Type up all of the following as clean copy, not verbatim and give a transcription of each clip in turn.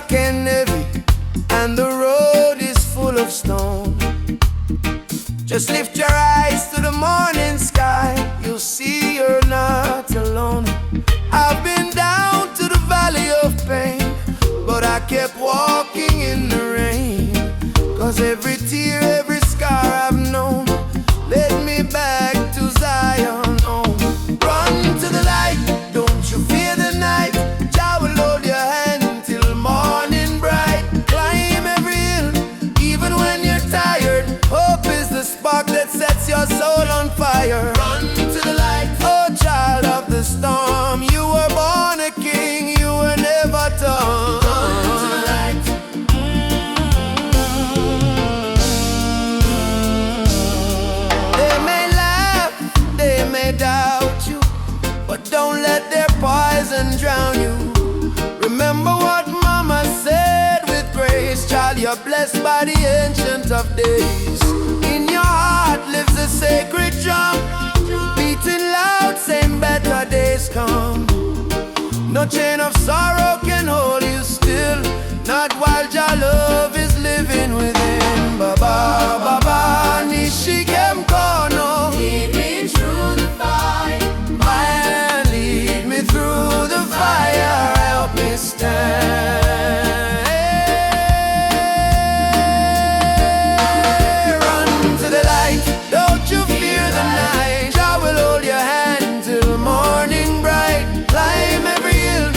dark and heavy, and the road is full of stone. Just lift your eyes to the morning sky, you'll see you're not alone. I've been down to the valley of pain, but I kept walking in the rain. 'Cause every tear, every scar I've known led me back to Zion home. Run to the light, don't you fear the night. Jah will hold your hand till morning bright. Climb every hill, even when you're tired. Hope is the spark that sets your soul on fire. Run to the light, oh child of the storm. You were born a king, you were never torn. Run to the light. They may laugh, they may doubt you, but don't let their poison drown you. Remember what mama said with grace. Child, you're blessed by the ancient of days. In your heart lives a sacred drum, beating loud, saying better days come. No chain of sorrow can hold you still, not while your love is living within. Baba, Baba, Nishikem Kono. Lead me through the fire. Lead me through the fire. Help me stand. Run to the light, don't you fear the night. Jah will hold your hand till morning bright. Climb every hill,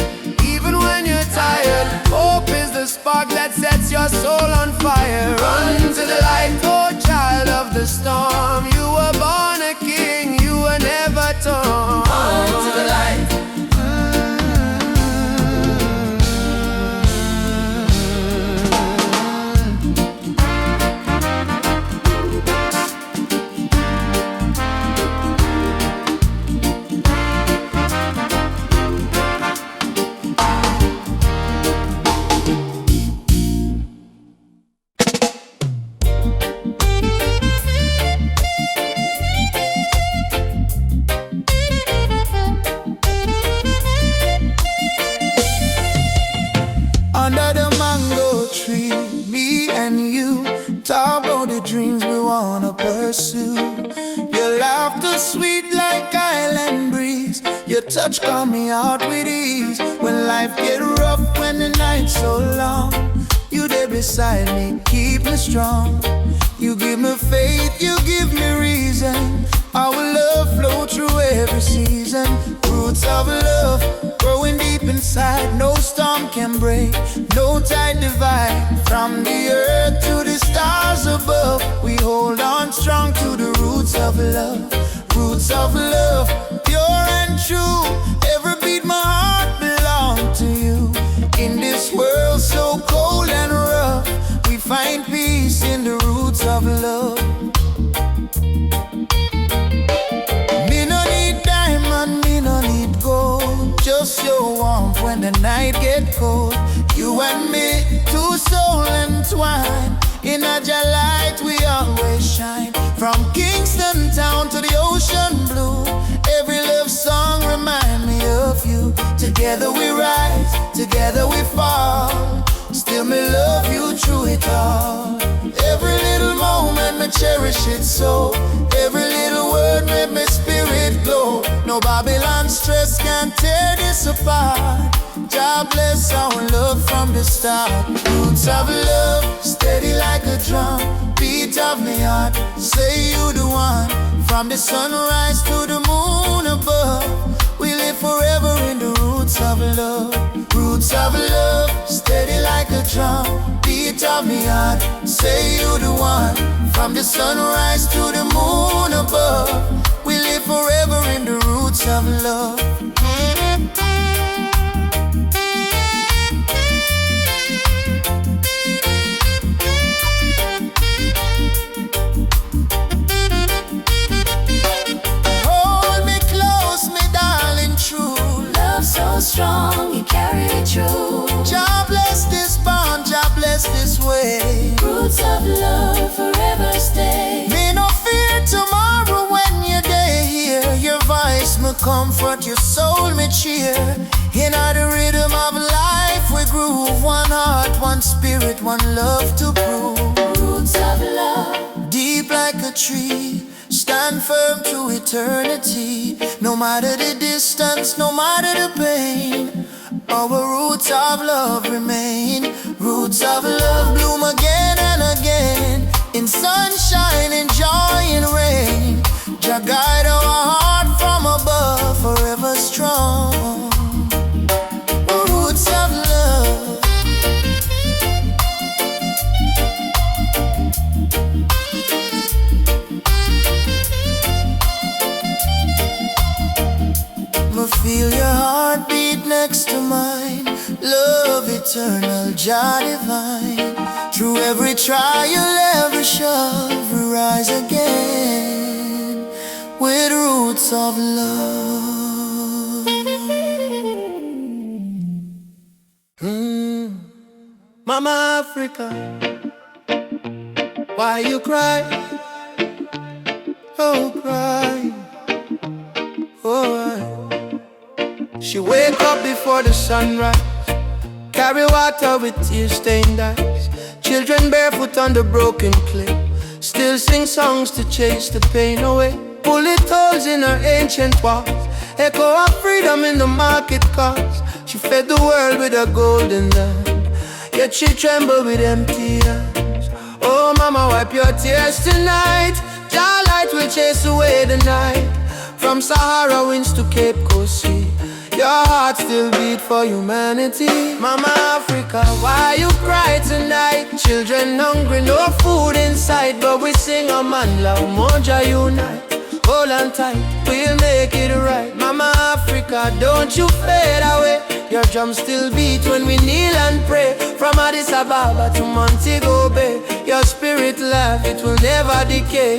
even when you're tired. Hope is the spark that sets your soul on fire. Run to the light, oh child of the storm. You were born a king, you were never torn. Run to the light. Under the mango tree, me and you talk about the dreams we wanna pursue. Your laughter sweet like island breeze, your touch calm me out with ease. When life get rough, when the night's so long, you there beside me, keep me strong. You give me faith, you give me reason. Our love flow through every season. Roots of love growing deep inside. No storm can break, no tide divide. From the earth to the stars above, we hold on strong to the roots of love. Roots of love, pure and true. Every beat my heart belong to you. In this world so cold and rough, we find peace in the roots of love. Me no need diamond, me no need gold, just your warmth when the night get cold. You and me, two souls entwined. In a light we always shine. From Kingston town to the ocean blue, every love song remind me of you. Together we rise, together we fall. Still me love you through it all. Every little moment me cherish it so. Every little word made my spirit glow. No Babylon stress can tear this apart. God bless our love from the start. Roots of love, steady like a drum. Beat of me heart, say you the one. From the sunrise to the moon above, we live forever in the roots of love. Roots of love, steady like a drum. Beat of me heart, say you the one. From the sunrise to the moon above, we live forever in the roots of love. Strong, you carry it through. Jah bless this bond, Jah bless this way. Roots of love forever stay. Me no fear tomorrow when you're there here. Your voice me comfort, your soul me cheer. groove, one heart, one spirit, one love to prove. Roots of love, Deep like a tree, stand firm to eternity. No matter the distance, no matter the pain, our roots of love remain. Roots of love bloom again and again, in sunshine, in joy, in rain. Jah guide our heart from above, forever strong. Roots of love. Feel your heartbeat next to mine. Love eternal, Jah divine. Through every trial, every shove, we rise again with roots of love. Mama Africa, why you cry? Oh, cry. Oh, she wake up before the sunrise, carry water with tear-stained eyes. Children barefoot on the broken clay, still sing songs to chase the pain away. Bullet holes in her ancient walls, echo of freedom in the market cars. She fed the world with a golden land, yet she trembled with empty hands. Oh mama, wipe your tears tonight. Jah light will chase away the night. From Sahara winds to Cape Coast Sea, your heart still beat for humanity. Mama Africa, why you cry tonight? Children hungry, no food inside, but we sing a man love, Moja unite. Hold on tight, we'll make it right. Mama Africa, don't you fade away. Your drum still beat when we kneel and pray. From Addis Ababa to Montego Bay, your spirit laugh, it will never decay.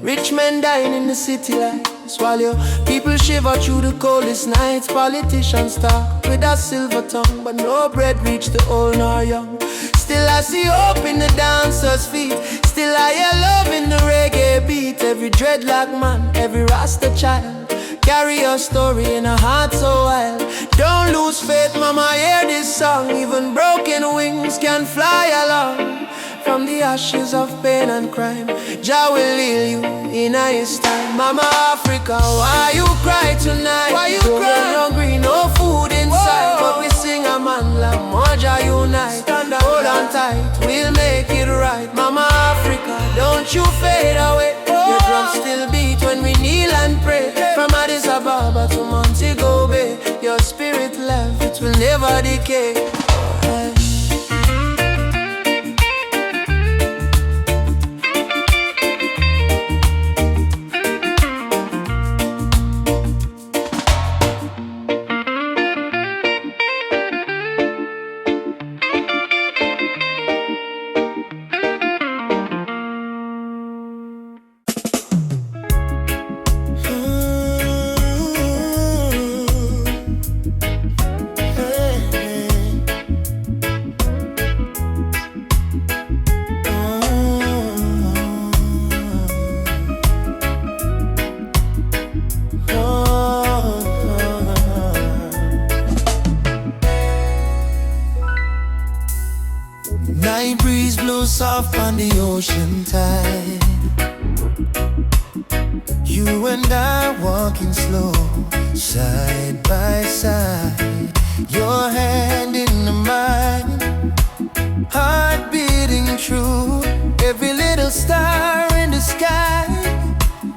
Rich men dying in the city lights, while your people shiver through the coldest nights. Politicians talk with a silver tongue, but no bread reach the old nor young. Still I see hope in the dancers' feet, still I hear love in the reggae beat. Every dreadlock man, every Rasta child, carry your story in a heart so wild. Don't lose faith, mama, hear this song. Even broken wings can fly along. From the ashes of pain and crime, Jah will heal you in His time. Mama Africa, why you cry tonight? Why you cry? Hungry, no food inside. Whoa. But we sing a man like Moja unite. Hold on tight, we'll make it right. Mama Africa, don't you fade away. Your drum still beat when we kneel and pray. From Addis Ababa to Montego Bay, your spirit life, it will never decay. Night breeze blows soft on the ocean tide. You and I walking slow, side by side. Your hand in mine, heart beating true. Every little star in the sky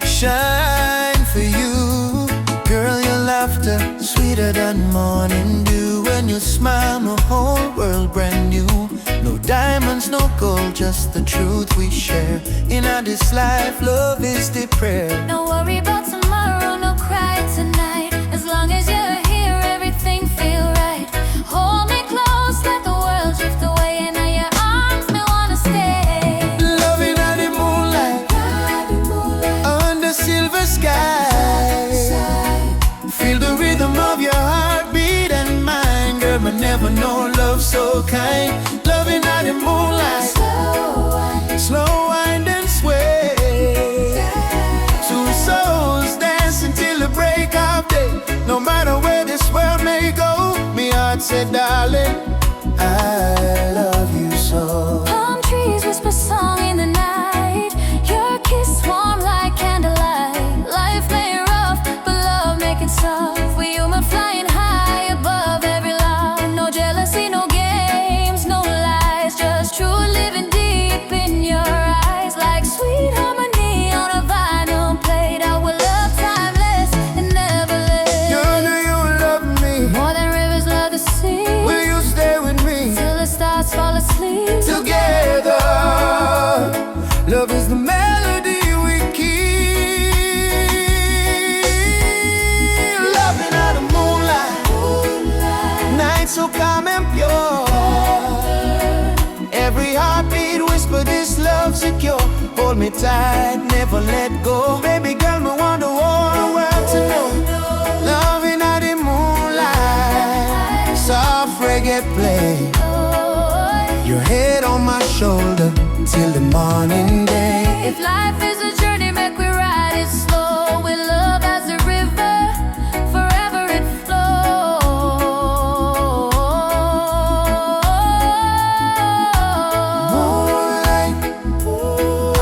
shine for you. Girl, your laughter sweeter than morning dew. When you smile, the whole world brand new. No diamonds, no gold, just the truth we share. In our this life, love is the prayer. no worry about tomorrow, no cry tonight. As long as you're here, everything feel right. Hold me close, let the world drift away, and in your arms, me wanna stay. Loving at the moonlight, under silver sky. Feel the rhythm of your heartbeat and mine. Girl, I never know love so kind. Loving at the moonlight, slow wind and sway. Two souls dancing till the break of day. No matter where this world may go, me heart say, darling, I love you so. Palm trees whisper song in the night. Your kiss warm like candlelight. Life may rough, but love make it soft. We human flying high above every lie. No jealousy, no games, no lies. Just true living deep in your eyes. Like sweet harmony on a vinyl plate. Our love timeless and never late. Girl, do you love me More than rivers love the sea. Will you stay with me Till the stars fall asleep. together? Love is the melody we keep. Loving out the moonlight, night so calm and pure. Every heartbeat whisper this love secure. Hold me tight, never let go. Baby girl, me want the whole world to know. Loving out the moonlight, soft reggae play. Your head on my shoulder till the morning day. If life is a journey, make we ride it slow. With love as a river, forever it flows. Moonlight, oh,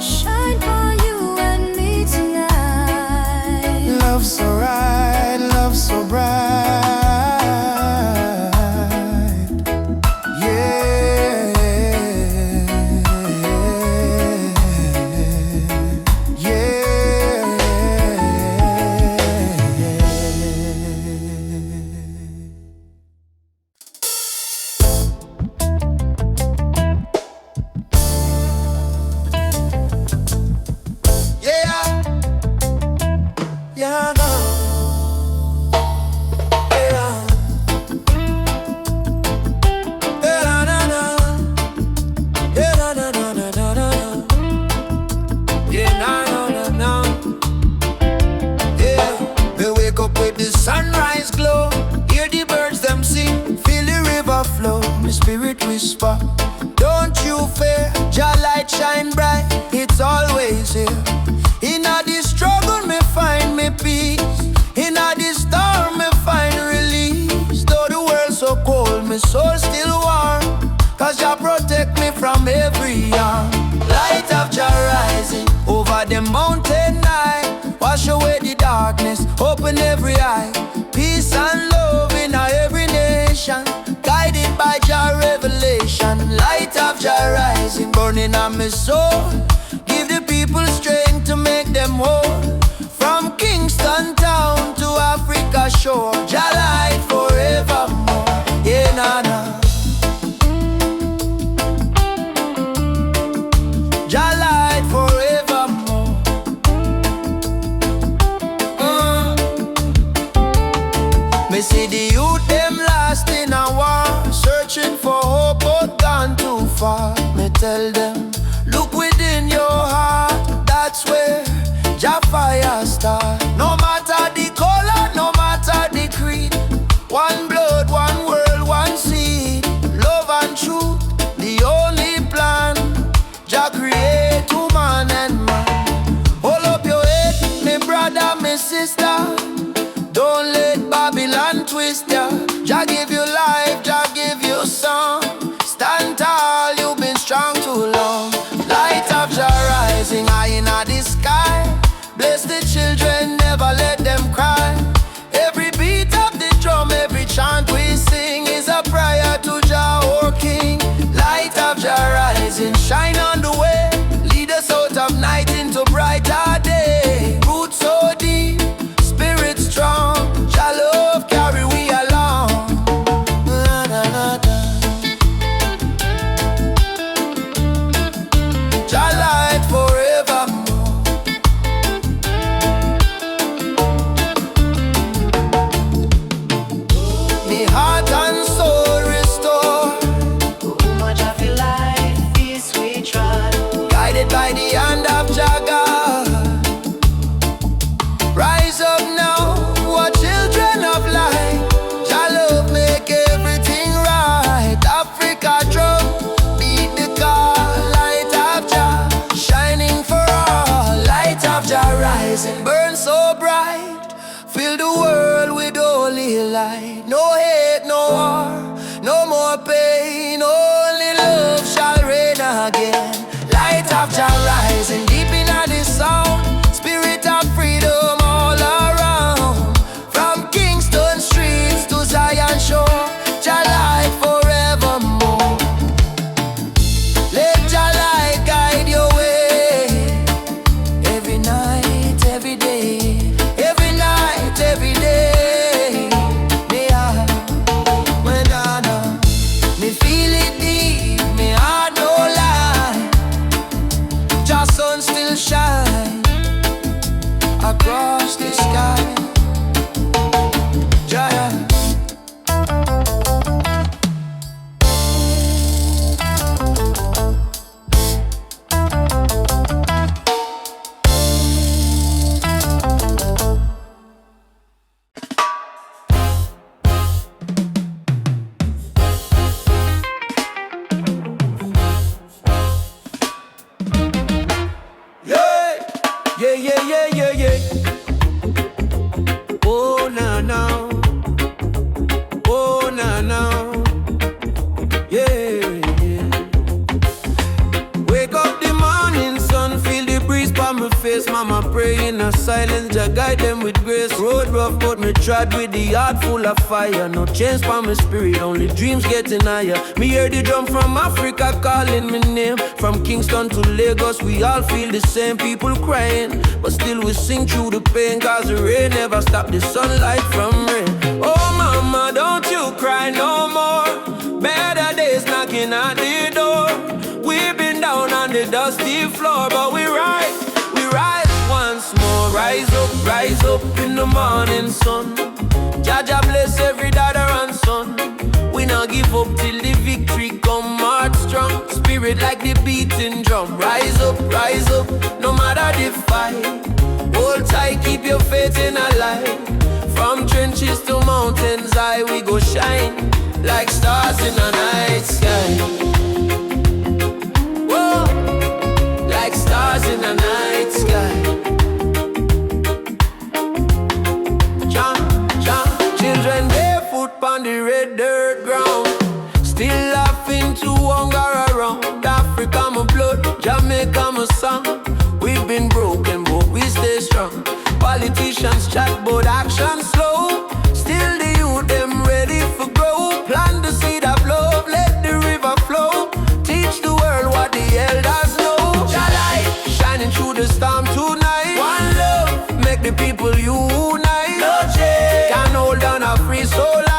Shine for you and me tonight. love so right, love so bright. Sunrise glow, hear the birds them sing, feel the river flow, my spirit whisper, don't you fear, Jah light shine bright, it's always here. In a the struggle me find me peace, in a the storm me find release. Though the world so cold, my soul still warm, cause Jah protect me from every harm. Light of Jah rising over the mountain night, wash away the darkness, open every eye. Peace and love in every nation, guided by Jah revelation. Light of Jah rising, burning on my soul, give the people strength to make them whole. From Kingston town to Africa shore, Jah light forevermore. Yeah, nah, nah. Jah light forevermore. Me see the youth them lost in a war, searching for hope but gone too far. Me tell them, look within your heart, that's where Jah fire start. No matter the color, no matter the creed, one blood, one world, one seed. Love and truth, the only plan. Jah create woman and man. Hold up your head, me brother, me sister. Don't let Babylon twist ya. Jah give you life, Jah give you song. Stand tall, you've been strong too long. Light of Jah rising high in the sky. Bless the children, never let them cry. Every beat of the drum, every chant we sing is a prayer to Jah, our King. Light of Jah rising, shine on the way. Lead us out of night into brighter day. Roots so deep, spirit strong. Jah love carry we along. Na, na, na, na. Jah light forevermore. Me heart and soul restore, Much of your life is we trod. guided by the hand of Jah God. Rise up now, what children of light. Jah love make everything right. Africa drum, beat the call. Light of Jah, shining for all. Light of Jah rising, burn so bright. Fill the world with holy light. No hate, no war, no more pain. Only love shall reign again. Light of Jah rising deep in this sound. Spirit of freedom all around. From Kingston streets to Zion shore, Jah light forevermore. Let Jah light guide your way. Every night, every day. Every night, every day. Me I, when I know, me feel it deep, me heart no lie. Jah sun still shine across the sky. Giant. Yeah, yeah, yeah, yeah, yeah. Oh, na, na. Oh, na, na. Yeah, yeah. Wake up the morning sun, feel the breeze by my face. Mama pray in a silence, Jah guide them with grace. Road rough, but me trod with the heart full of fire. No change for my spirit, only dreams getting higher. Me hear the drum from Africa calling me name. From Kingston to Lagos, we all feel the same. People crying, but still we sing through the pain. Cause the rain never stop the sunlight from rain. Oh mama, don't you cry no more. Better days knocking at the door. We've been down on the dusty floor, but we rise once more. Rise up in the morning sun. Jah Jah bless every daughter and son. We not give up till the victory come. Heart strong, spirit like the beating drum. Rise up, no matter the fight. Hold tight, keep your faith in a light. From trenches to mountains high, we go shine like stars in the night sky. Whoa, like stars in the night sky. Children barefoot on the red dirt ground, still laughing to hunger around. Africa my blood, Jamaica my song. We've been broken but we stay strong. Politicians chat but action slow. Still the youth them ready for grow. Plant the seed of love, let the river flow. Teach the world what the elders know. Jah light shining through the storm tonight. One love, make the people unite. No change can hold on a free soul life.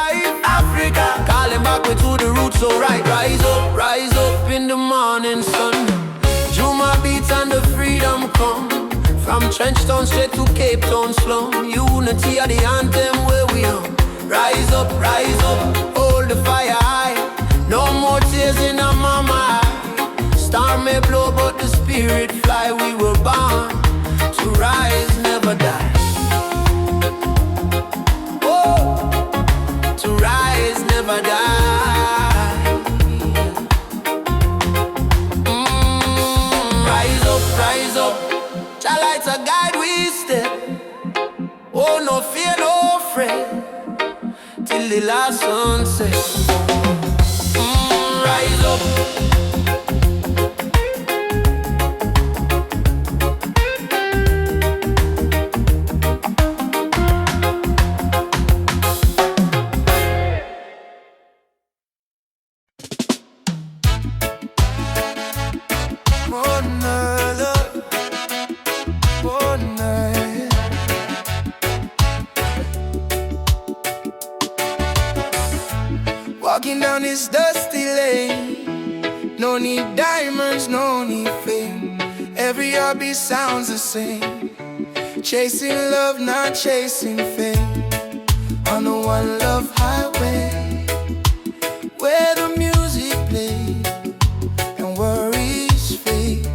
Africa calling back we to the roots, so right. Rise up in the morning sun. Juma beats and the freedom come. From Trenchtown straight to Cape Town slum. Unity are the anthem where we on. Rise up, hold the fire high. No more tears in our mama eye. Star may blow but the spirit fly. We were born to rise, never die. Oh, to rise, never die. Rise up, Jah lights a guide we step. Oh, no fear, no fret, till the last sunset. Rise up. Walking down this dusty lane. No need diamonds, no need fame. Every heartbeat sounds the same. Chasing love, not chasing fame. On the one love highway, where the music plays and worries fade.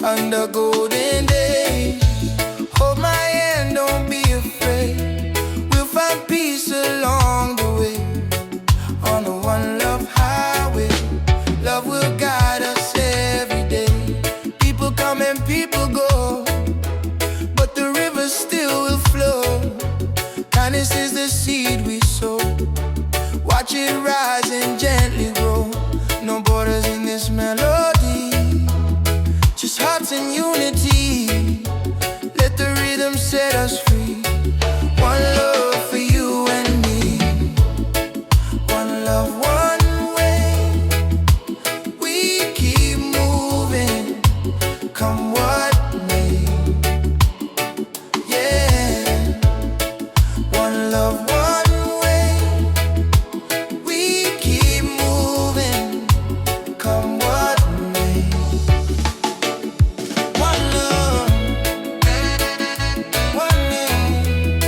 Under golden days, hold my hand, don't be afraid. We'll find peace along the way. On the one love highway, love will guide us every day. People come and people go, but the river still will flow. Kindness is the seed we sow. it rise and gently grow. No borders in this melody, just hearts in unity. Let the rhythm set us free. One love for you and me. One love, one way. We keep moving, come what may. Yeah. One love, one way. We keep moving, come what may. One love, one name.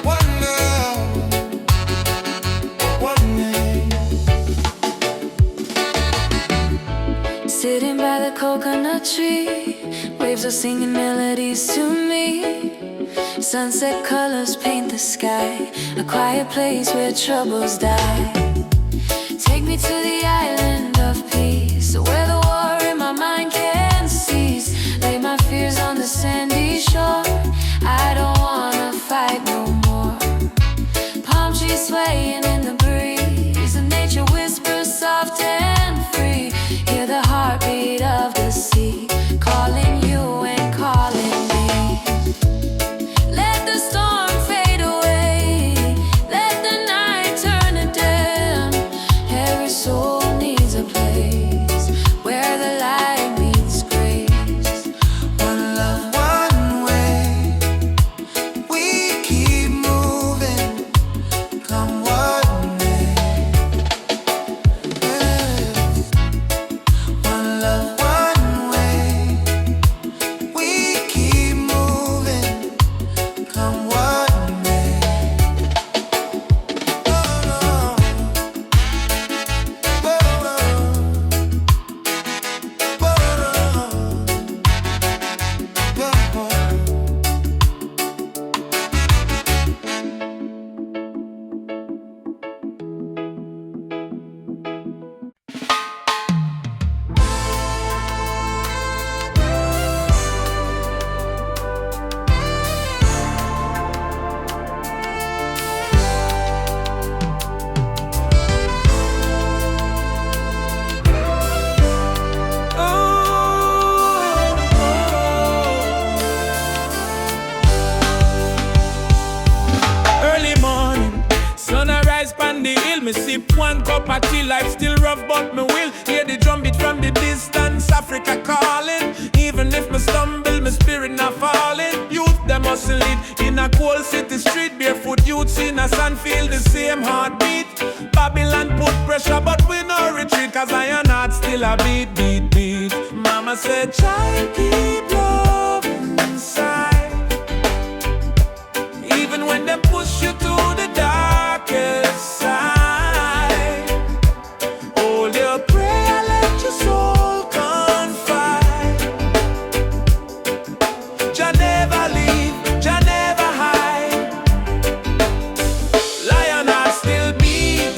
One love, one name. Sitting by the coconut tree, waves are singing melodies to me. Sunset colors paint the sky, a quiet place where troubles die. Take me to the island of peace, where the war in my mind can cease. Lay my fears on the sandy shore. I don't wanna fight no more. Palm trees swaying in the breeze, and nature whispers soft and free. Hear the heartbeat of the sea, calling you and calling me. Let the storm fade away, let the night turn to dim. Every soul needs a place where the light meets grace. One love, one way. We keep moving, come what may. Yeah. One love, one way. We keep moving, come what may. Oh, no. Oh, no. Early morning, sun arise pan the hill. Me sip one cup of tea, life still rough but me will. Hear the drum beat from the distance, Africa calling. Even if me stumble, my spirit not falling. Youth them hustle it in a cold city street. Barefoot youths in a sand feel the same heartbeat. Babylon put pressure but we no retreat, cause iron heart still a beat, beat, beat. Mama said, child, keep love inside. Even when they push you to the darkest side, hold your prayer, let your soul confide. Jah never leave, Jah never hide. Lion heart still beat,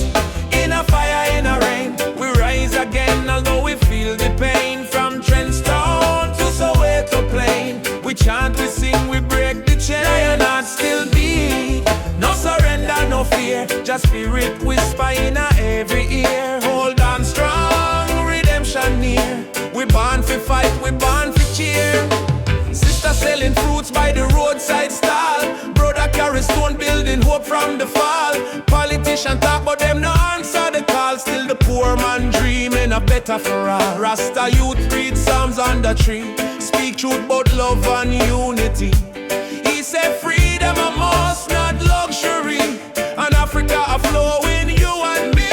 in a fire, in a rain. We rise again, although we feel the pain. From Trenchtown to Soweto Plain, we chant, we sing, we break the chain. Lion heart still beat, no surrender, no fear. Just spirit whisper in every ear. Hold on strong, redemption near. We born for fight, we born for cheer. Sister selling fruits by the roadside stall. Brother carry stone building hope from the fall. Politician talk but them no answer the call. Still the poor man dreaming a better for all. Rasta youth read Psalms on the tree. Speak truth about love and unity. He said freedom a must, not luxury. And Africa a flowing, you and me.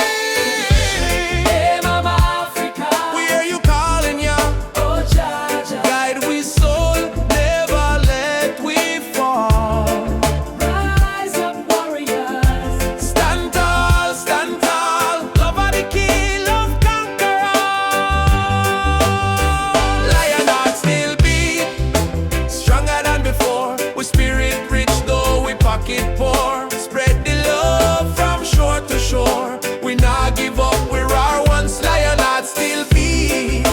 Hey, Mama Africa, We hear you calling, ya. oh Jaja, Guide we soul, never let we fall. rise up warriors. Stand tall, love are the key, love conquer all. Lion heart still beat, stronger than before. We spirit rich though we pocket poor. Spread the love from shore to shore. We not give up, we're our once. Lion heart still beat.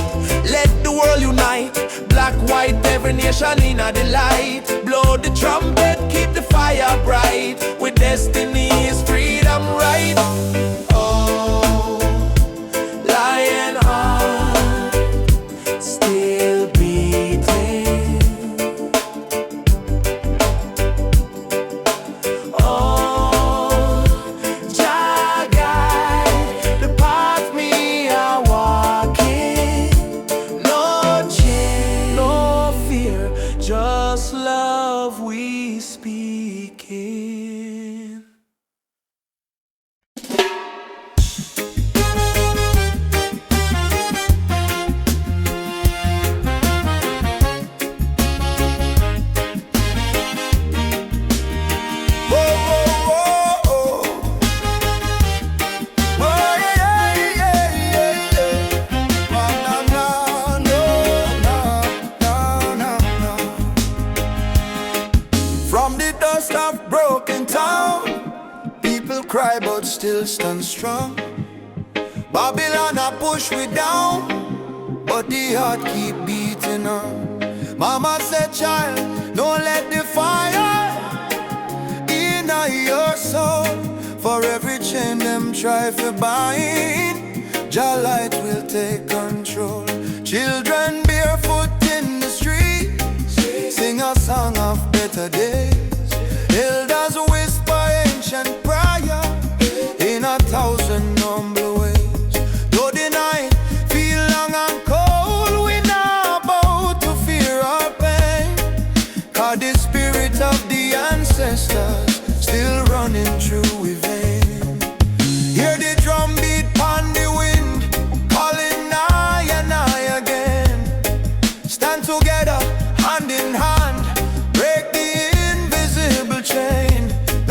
Let the world unite, black, white, every nation in a delight. Blow the trumpet, keep the fire bright. With destiny is freedom right. cry but still stand strong. Babylon a push we down, but the heart keep beating on. Mama said, child, don't let the fire in your soul. For every chain them try to bind, Jah light will take control. Children barefoot in the streets sing a song of better days. Elders whisper ancient prayer in 1,000 humble ways. Though the night feel long and cold, we not about to fear our pain, 'cause the spirit of the ancestors still running through we vein. Hear the drum beat on the wind, calling nigh and nigh again. Stand together, hand in hand, break the invisible chain.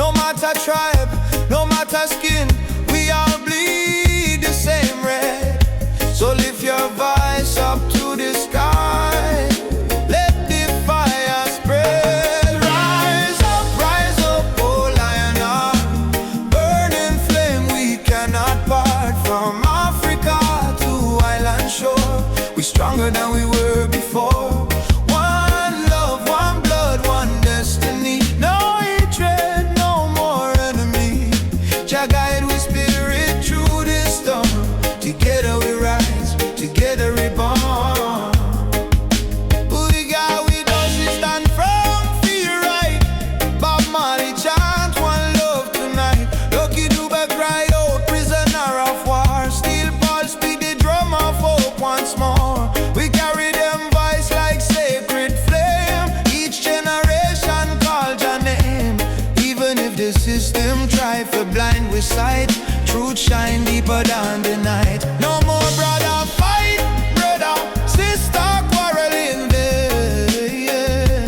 No matter tribe, no matter skin, we all bleed the same red. So lift your voice up to the sky, let the fire spread. Rise up, oh lion heart, burning flame we cannot part. From Africa to island shore, we stronger than we were before. One love, one blood, one destiny. No hatred, no more enemy. Jah guide we spirit through this storm. Together we rise, together we born. We got with us, we stand firm, feel right. Bob Marley chant one love tonight. Lucky Dube cried out, prisoner of war. Steel Paul speak the drum of hope once more. We carry them voice like sacred flame. Each generation call your name. Even if the system try to blind we sight, truth shine deeper than the night. No more brother fight, brother, sister quarreling there.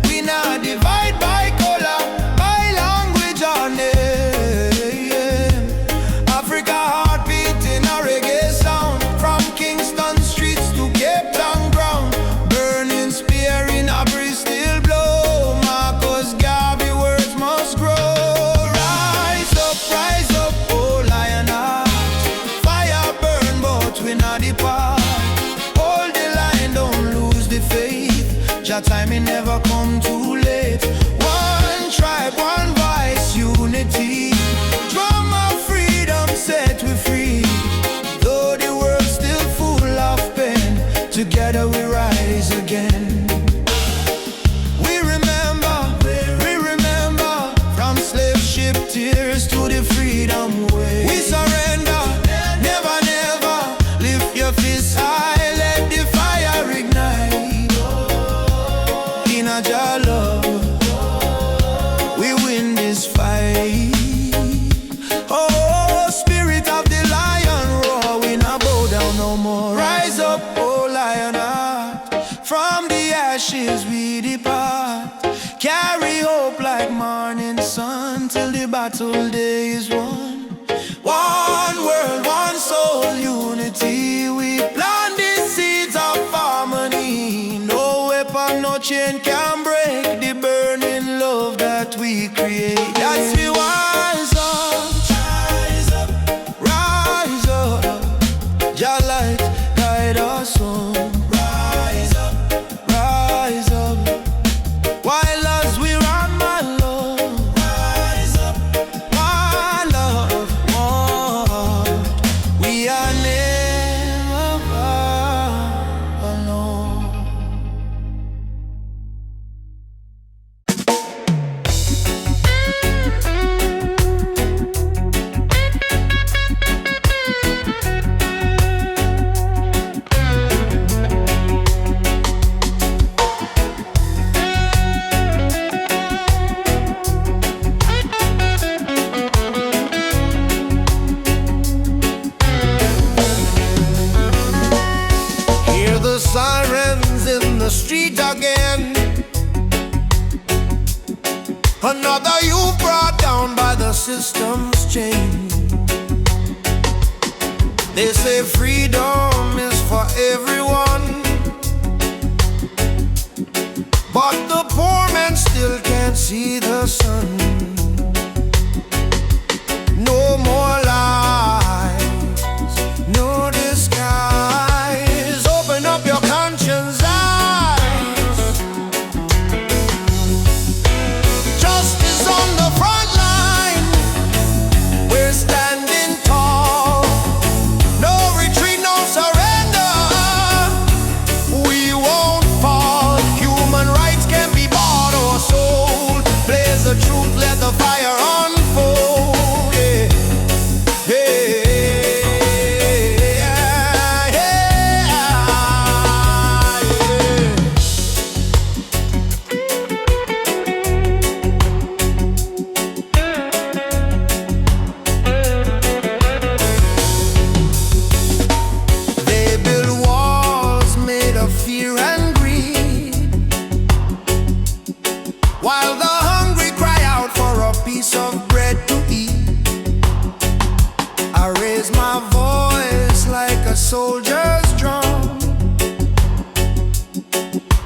We not divide by color, by language or name. Africa heartbeat in a reggae sound, from Kingston streets to Cape Town ground. Burning spear in a breeze still blow. Marcus Garvey words must grow. Rise up, oh lion heart. Fire burn but we not depart. Hold the line, don't lose the faith. Jah time it never come too late. One tribe, one voice, unity. Drum of freedom set we free. Though the world still full of pain, together we rise again. We remember, from slave ship tears to the freedom way. We surrender, never, never. Lift your fists high, let the fire ignite. In a Jah love, we win this fight. Oh, spirit of the lion roar, we not bow down no more. Rise up, oh lion heart, from the ashes we depart. Carry hope like morning sun till the battle day is won. One world, one soul, unity. We plant the seeds of harmony. No weapon, no chain can break the burning love that we create. That's we rise up, rise up. Jah light guide us home. Rise up. While as we run, my love, rise up, my love, more. We are never alone. Hear the sirens in the street again. Another you brought down by the system's chain. They say freedom is for everyone, but the poor man still can't see the sun. raise my voice like a soldier's drum.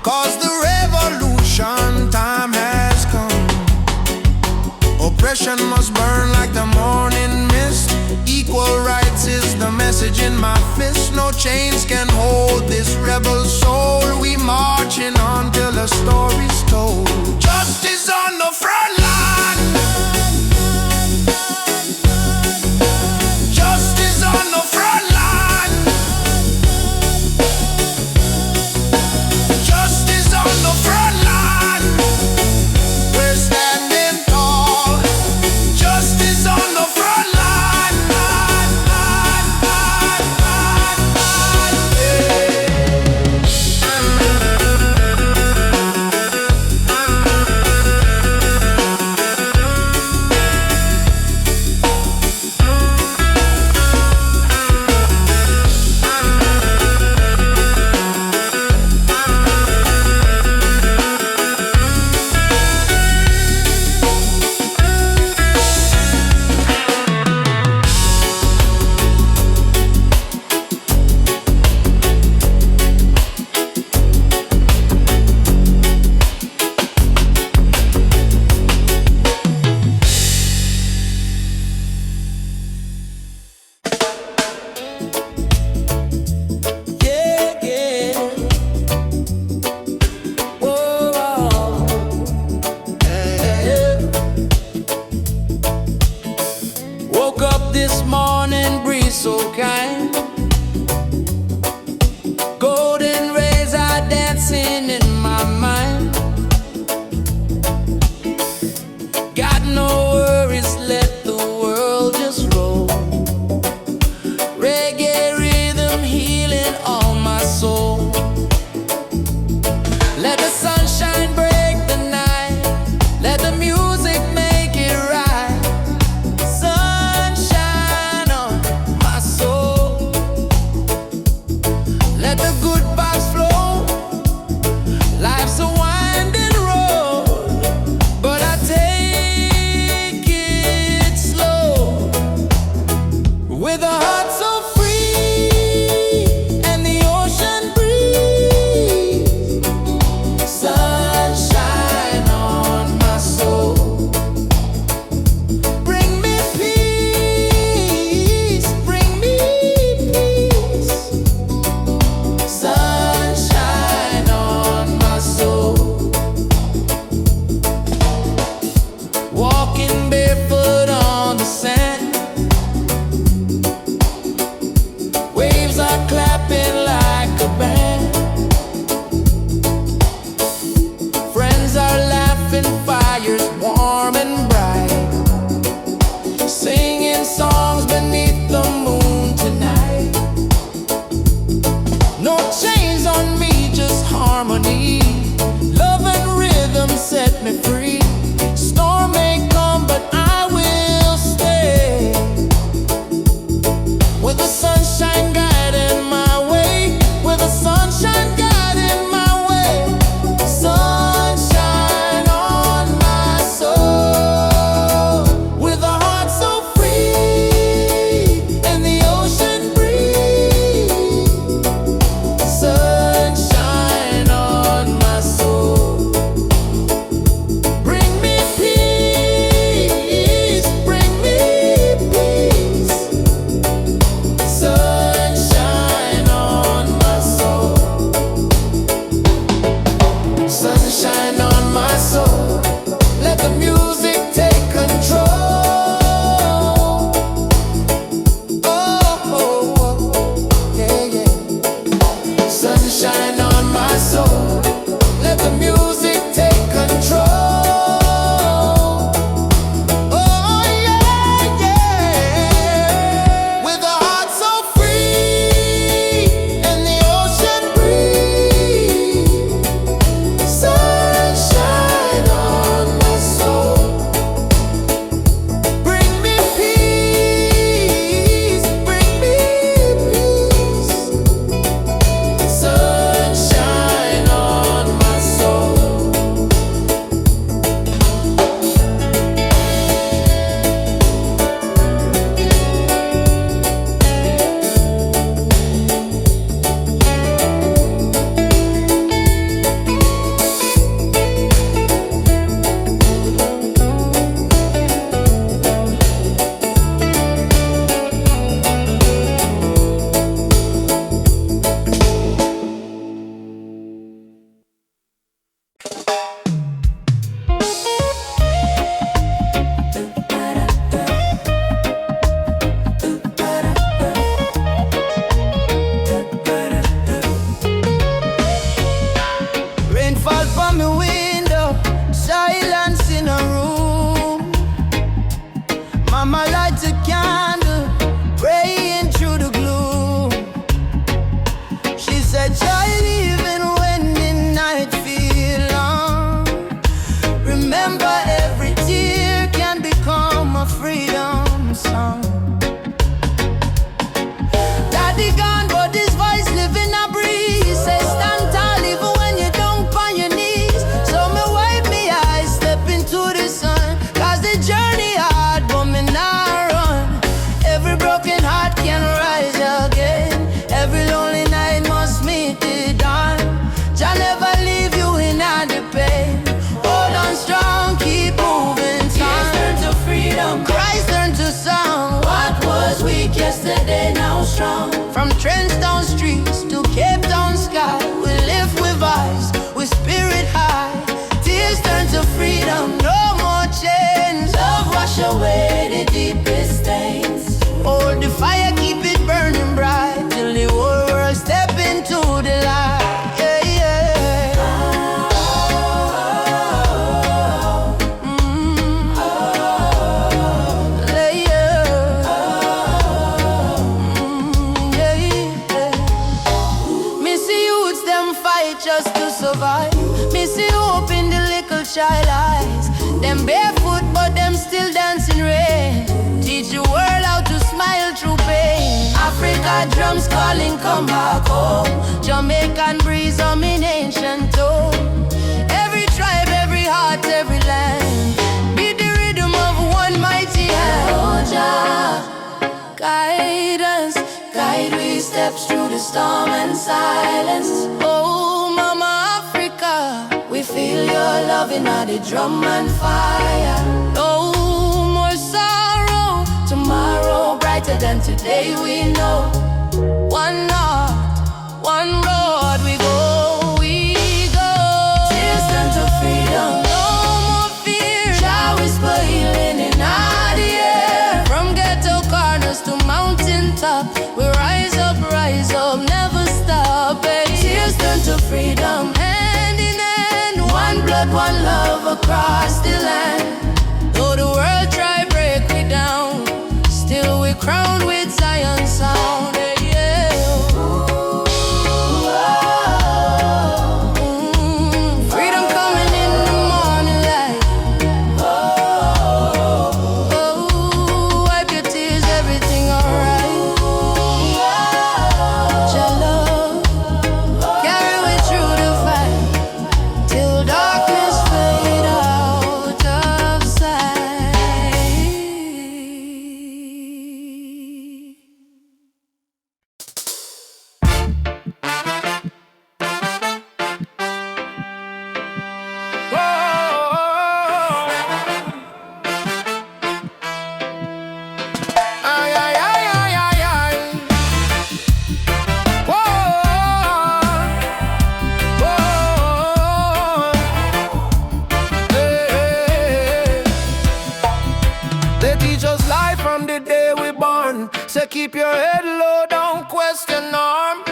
'Cause the revolution time has come. Oppression must burn like the morning mist. Equal rights is the message in my fist. No chains can hold this rebel soul. We marching on till the story's told. Justice on the front line. Justice on the front line. Justice on the front line. We're standing tall. Justice on the front line. Woke up this morning, breeze so kind. Golden rays are dancing in my mind. Got no worries, let the world just roll. Reggae rhythm healing all my soul. Let the sunshine break the night. Let the music make it right. Sunshine on my soul. Let the good vibes flow. Life's a winding road, but I take it slow. With a heart so free and the ocean breeze. Sunshine on my soul. Bring me peace, bring me peace. Sunshine on my soul. Walking barefoot on the sand. Africa drums calling, come back home. Jamaican breeze on me ancient tone. Every tribe, every heart, every land, be the rhythm of one mighty hand. Oh Jah, guide us, guide we steps through the storm and silence. Oh Mama Africa, we feel your love in all the drum and fire. No more sorrow, tomorrow brighter than today we know. One heart, one road we go, we go. Tears turn to freedom, no more fear. Jah whisper healing in all the air. From ghetto corners to mountain top, we rise up, never stop. Hey. Tears turn to freedom, hand in hand. One blood, one love across the land. Though the world try break me down, still we crowned with Zion sound. Hey, yeah. Freedom coming in the morning light. Wipe your tears, everything alright. Your love, carry me through the fight, till darkness fade out of sight. Ay, ay, ay, ay, ay, ay. Whoa. Whoa. Hey. They teach us life from the day we born. Say keep your head low, don't question norm.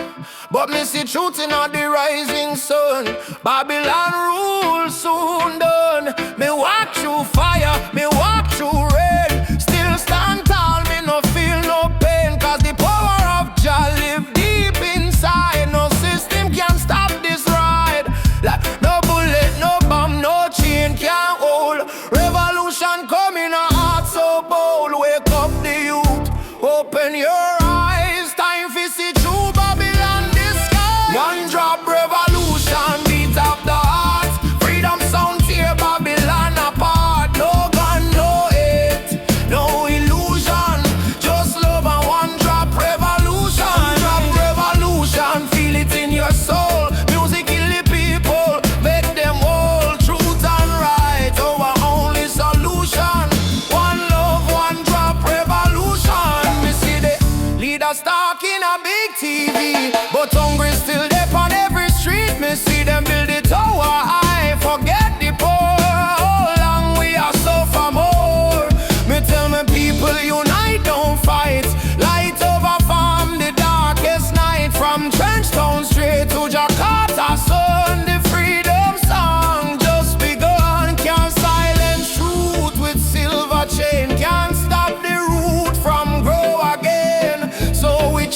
But me see truth in all the rising sun. Babylon rule soon done. Me walk through fire, me walk through rain. Still stand tall, me no feel no pain. Cause the power of Jah live deep inside. No system can stop this ride. Like no bullet, no bomb, no chain can hold. Revolution coming, a heart so bold. Wake up the youth, open your eyes. Time for see true Babylon disguise. One drop revolution, beat up the heart. Freedom sound tear Babylon apart. No gun, no hate, no illusion. Just love and one drop revolution. One drop revolution, feel it in your soul. Music kill the people, make them whole. Truth and right, our only solution. One love, one drop revolution. Me see the leaders talking a big TV, but hungry still there on every street. Me see them build the tower high, forget the poor. How long we are so for more? Me tell me people unite, don't fight. Light over farm the darkest night. From Trenchtown straight to Jakarta sun. The freedom song just begun. Can't silence truth with silver chain. Can't stop the root from grow again. So we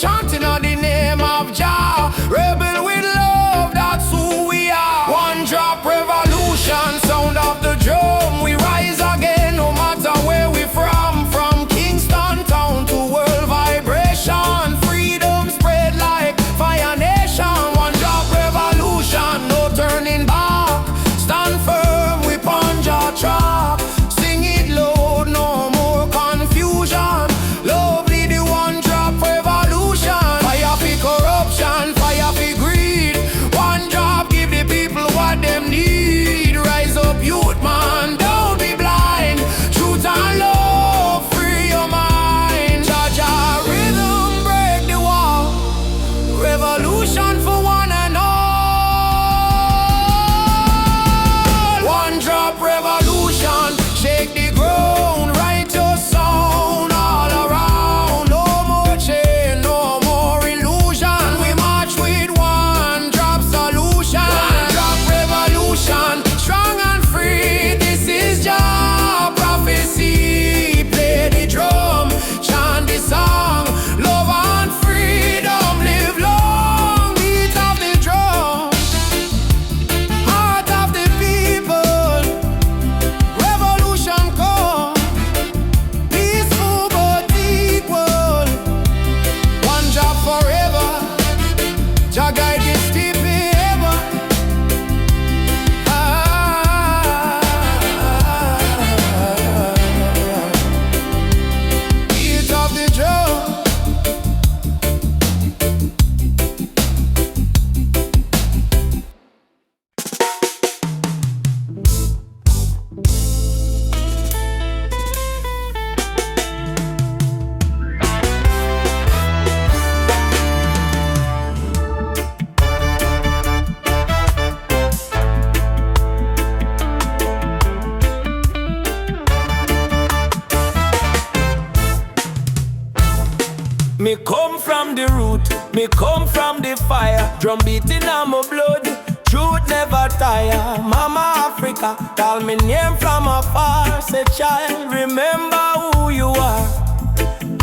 Me come from the root, me come from the fire. Drum beating on my blood, truth never tire. Mama Africa, call me name from afar. Say child, remember who you are.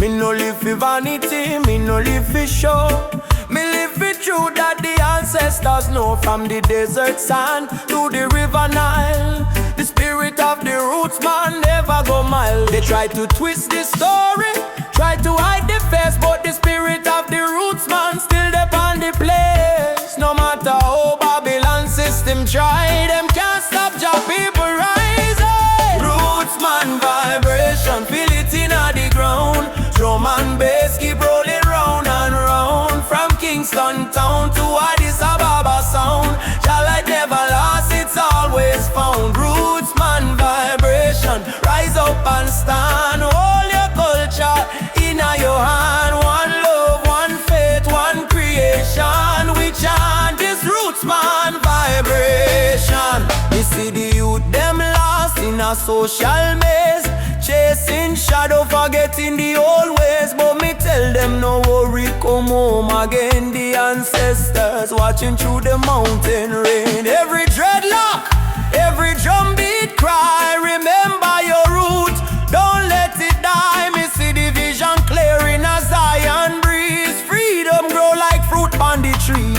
Me no live for vanity, me no live for show. Me live for truth that the ancestors know. From the desert sand to the river Nile, the spirit of the roots man never go mild. They try to twist the story, try to hide the face, but the spirit of the roots man still there on the place. No matter how Babylon system try, them can't stop your people rising. Roots man vibration, feel it in the ground. Drum and bass keep rolling round and round. From Kingston town to Addis Ababa sound, your light never lost, it's always found. Roots man vibration, rise up and stand. Hold your culture in your hand. One love, one faith, one creation. We chant this roots man vibration. You see the youth them lost in a social maze, chasing shadow, forgetting the old ways. But me tell them no worry, come home again. The ancestors watching through the mountain rain. Every dreadlock, every drum beat cry, remember your root, don't let it die. Me see the vision clear in a Zion breeze. Freedom grow like fruit on the trees.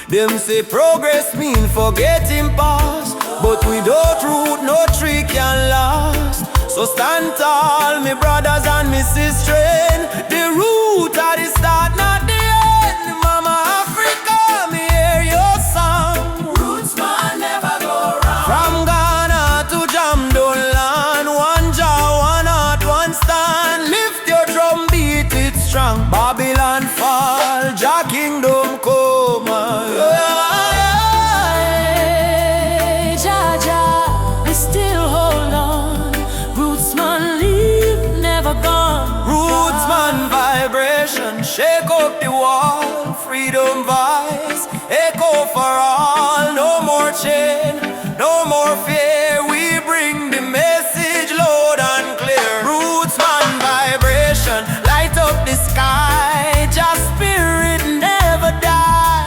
Them say progress mean forgetting past, but without root no tree can last. So stand tall, me brothers and me sisters. The root at the start, not the end. Mama Africa, me hear your song. Roots man never go wrong. From Ghana to Jamdoland, one jaw, one heart, one stand. Lift your drum, beat it strong. Babylon fall, Jah kingdom come. Jah, Jah, we still hold on. Roots man live, never gone. Roots man vibration, shake up the wall. Freedom voice, echo for all. No more chain, no more fear. We bring the message loud and clear. Roots man vibration, light up the sky. Just spirit never die.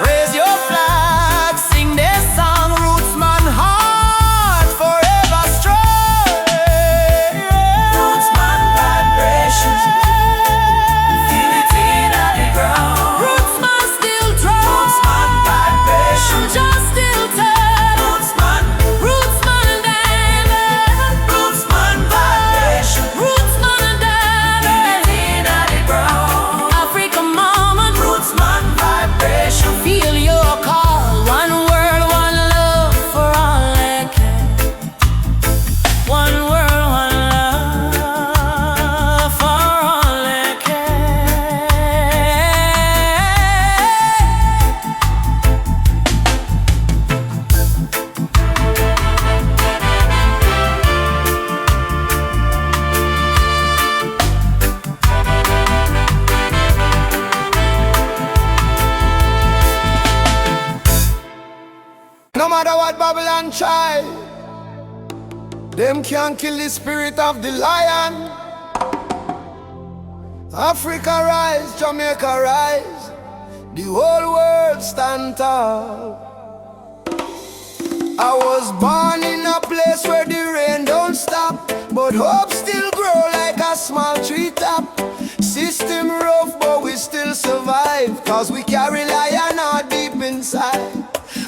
Raise your flag, sing their song. Roots man heart forever strong. Roots man vibration, feel it in the ground. Roots man still drum. Roots man vibration, Just still turn. roots man, Roots man and diamond. roots man vibration, Roots man and diamond. feel it in the ground. Africa mama, Roots man vibration, feel your call. One world, one love for all that can. One world, one love for all that can. No matter what Babylon try, them can't kill the spirit of the lion. Africa rise, Jamaica rise, the whole world stand tall. I was born in a place where the rain don't stop, but hope still grow like a small treetop. System rough, but we still survive, cause we carry lion out deep inside.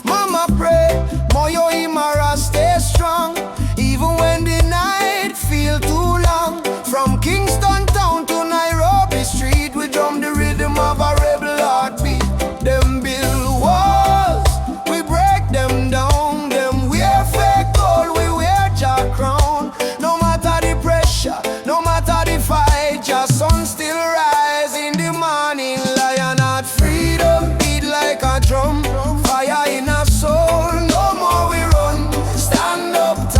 Mama pray, Moyo Imara stay strong, even when the night feel too long. From Kingston town to Nairobi street, we drum the rhythm of a rebel heartbeat. Them build walls, we break them down. Them wear fake gold, we wear Jah crown. No matter the pressure, no matter the fight, Jah sun still rise in the morning. Lion heart freedom, beat like a drum. Fire in our soul, no more we run. Stand up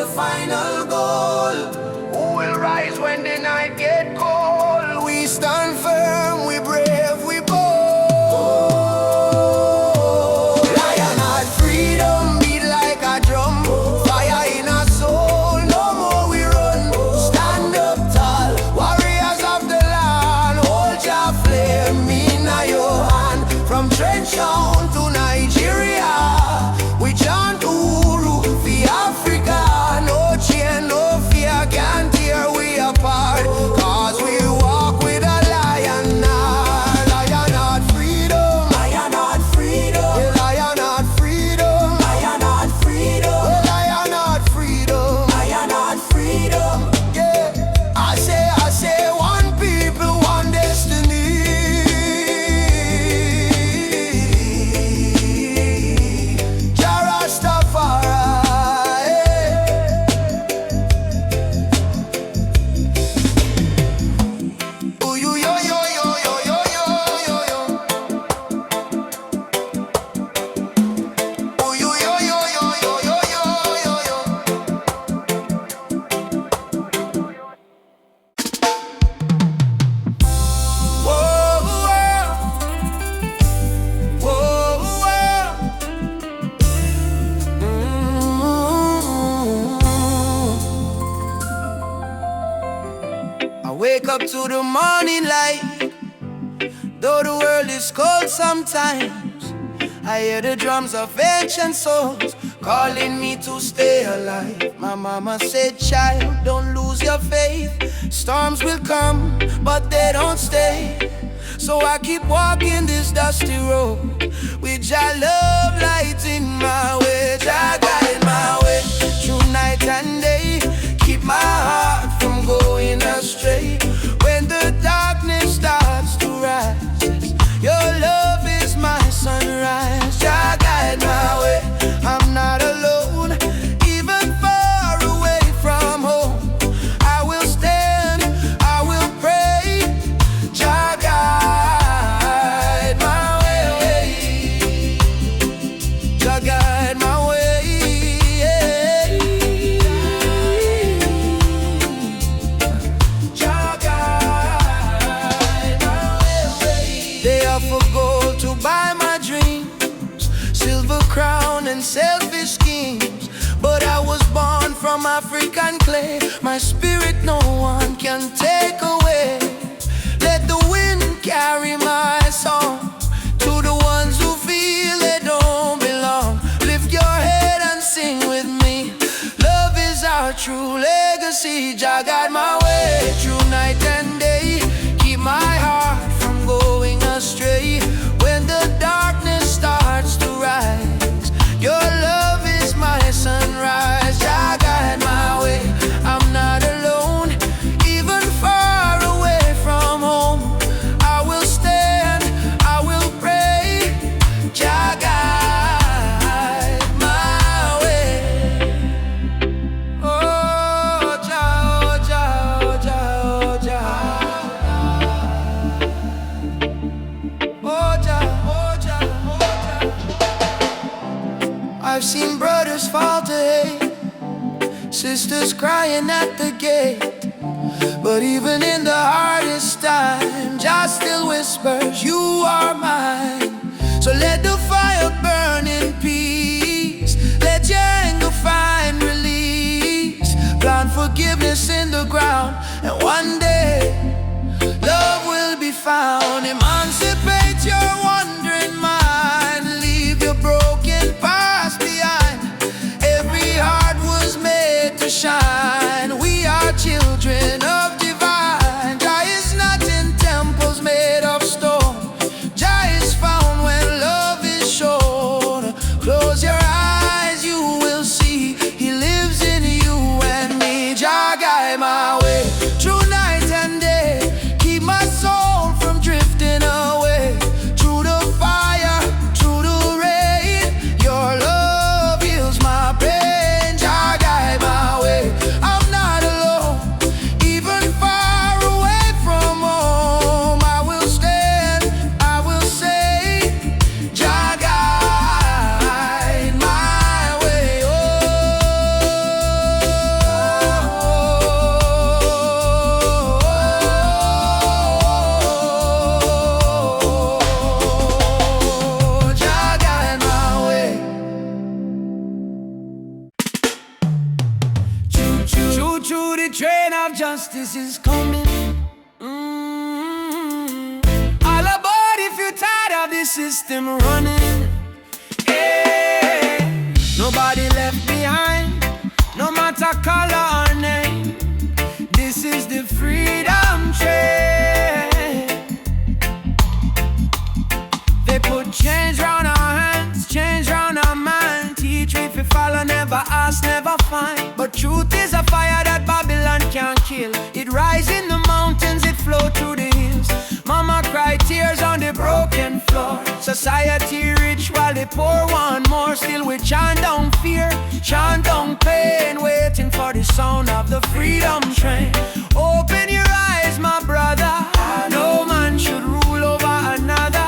the final goal. Who will rise when the night get cold? We stand firm, we brave, we bold. Lion heart freedom beat like a drum. Fire in our soul, no more we run. Stand up tall, warriors of the land. Hold your flame in your hand. From Trenchtown to Nigeria, we chant Uru for Africa. No chain, no fear can tear we apart. Cause we walk with a lion heart. Lion heart freedom. Lion heart freedom. Yeah, lion heart freedom. Lion heart freedom. Yeah, lion heart freedom. Lion heart freedom. Yeah, I say, one people, one destiny. Wake up to the morning light, though the world is cold sometimes. I hear the drums of ancient souls calling me to stay alive. My mama said, child, don't lose your faith. Storms will come, but they don't stay. So I keep walking this dusty road with your love lighting my way. Jah guide my way through night and day. Keep my heart from going astray. When the darkness starts to rise, your love is my sunrise. Jah guide my way, I'm not alone. Even far away from home, I will stand, I will pray. Jah guide my way. Jah guide my way. Crown and selfish schemes, but I was born from African clay. My spirit no one can take away. Let the wind carry my song to the ones who feel they don't belong. Lift your head and sing with me. Love is our true legacy. Jah guide my way through night and day. Keep my heart from going astray. When the darkness starts to rise, your love is my sunrise. Jah guide my way, I'm not alone. Even far away from home, I will stand, I will pray. Jah guide my way. Oh Jah, oh Jah, oh Jah, oh Jah. Oh Jah, oh Jah, oh Jah. I've seen brothers fall to hate, sisters crying at the gate. But even in the hardest time, Jah still whispers, you are mine. So let the fire burn in peace. Let your anger find release. Plant forgiveness in the ground, and one day love will be found. Emancipate your wandering mind. Leave your broken past behind. Every heart was made to shine. We are children of divine. Jah is not in temples made of stone. Jah is found when love is shown. Close your eyes, you will see He lives in you and me. Jah guide my way through night and day. Keep my soul from drifting away. Through the fire, through the rain, your love heals my pain. Jah guide my way, choo, the train of justice is coming. All aboard if you're tired of the system running. Hey, nobody left behind, no matter color or name. This is the freedom train. They put change round our hands, change round our mind. Teach me if you follow, never ask, never find. But truth is a fire that Babylon can't kill. It rise in the mountains, it flow through the hills. Mama cry tears on the broken floor. Society rich while the poor want more. Still we chant down fear, chant down pain, waiting for the sound of the freedom train. Open your eyes, my brother. No man should rule over another.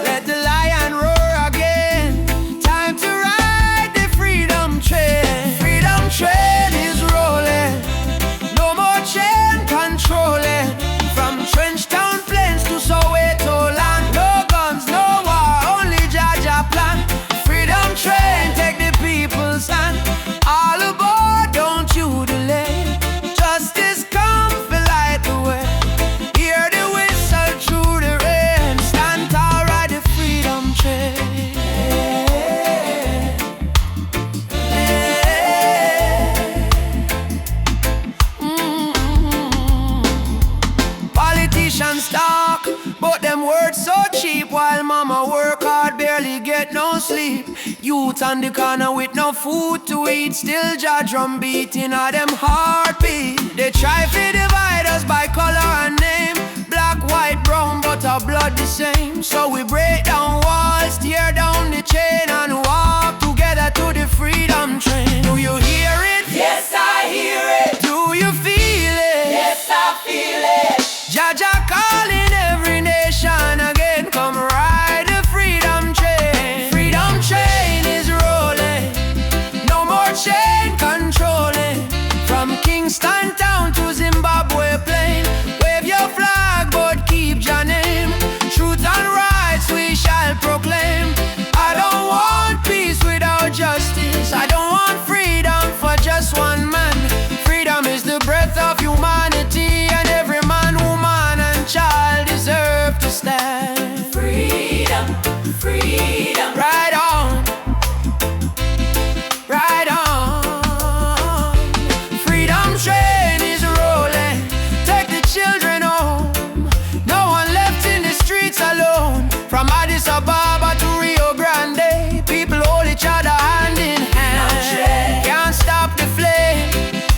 Let the lion roar again. Time to ride the freedom train. Freedom train is rolling. No more chain controlling. From trench town plains to Soweto land. No guns, no war, only Jaja plan. Freedom train, take the people's hand. All aboard, don't you delay. Justice come for light the way. Hear the whistle through the rain. Stand tall, ride the freedom train. Politicians talk, but them words so cheap. While mama work hard, barely get no sleep. Youth on the corner with no food to eat. Still Jah drum beating at them heartbeat. They try to divide us by color and name. Black, white, brown, but our blood the same. So we break down walls, tear down the chain, and walk together to the freedom train. Do you hear it? Yes, I hear it. Do you feel it? Yes, I feel it. Jaja calling every nation again. Come ride the freedom train. Freedom train is rolling. No more chain controlling. From Kingston town to Zimbabwe plain. Wave your flag but keep your name. Truth and rights we shall proclaim. I don't want peace without justice. I don't want freedom for just one man. Freedom is the breath of humanity, and every man, woman and child deserve to stand. Freedom, freedom. Right on, right on. Freedom train is rolling. Take the children home. No one left in the streets alone. From Addis Ababa to Rio Grande, people hold each other hand in hand. Can't stop the flame.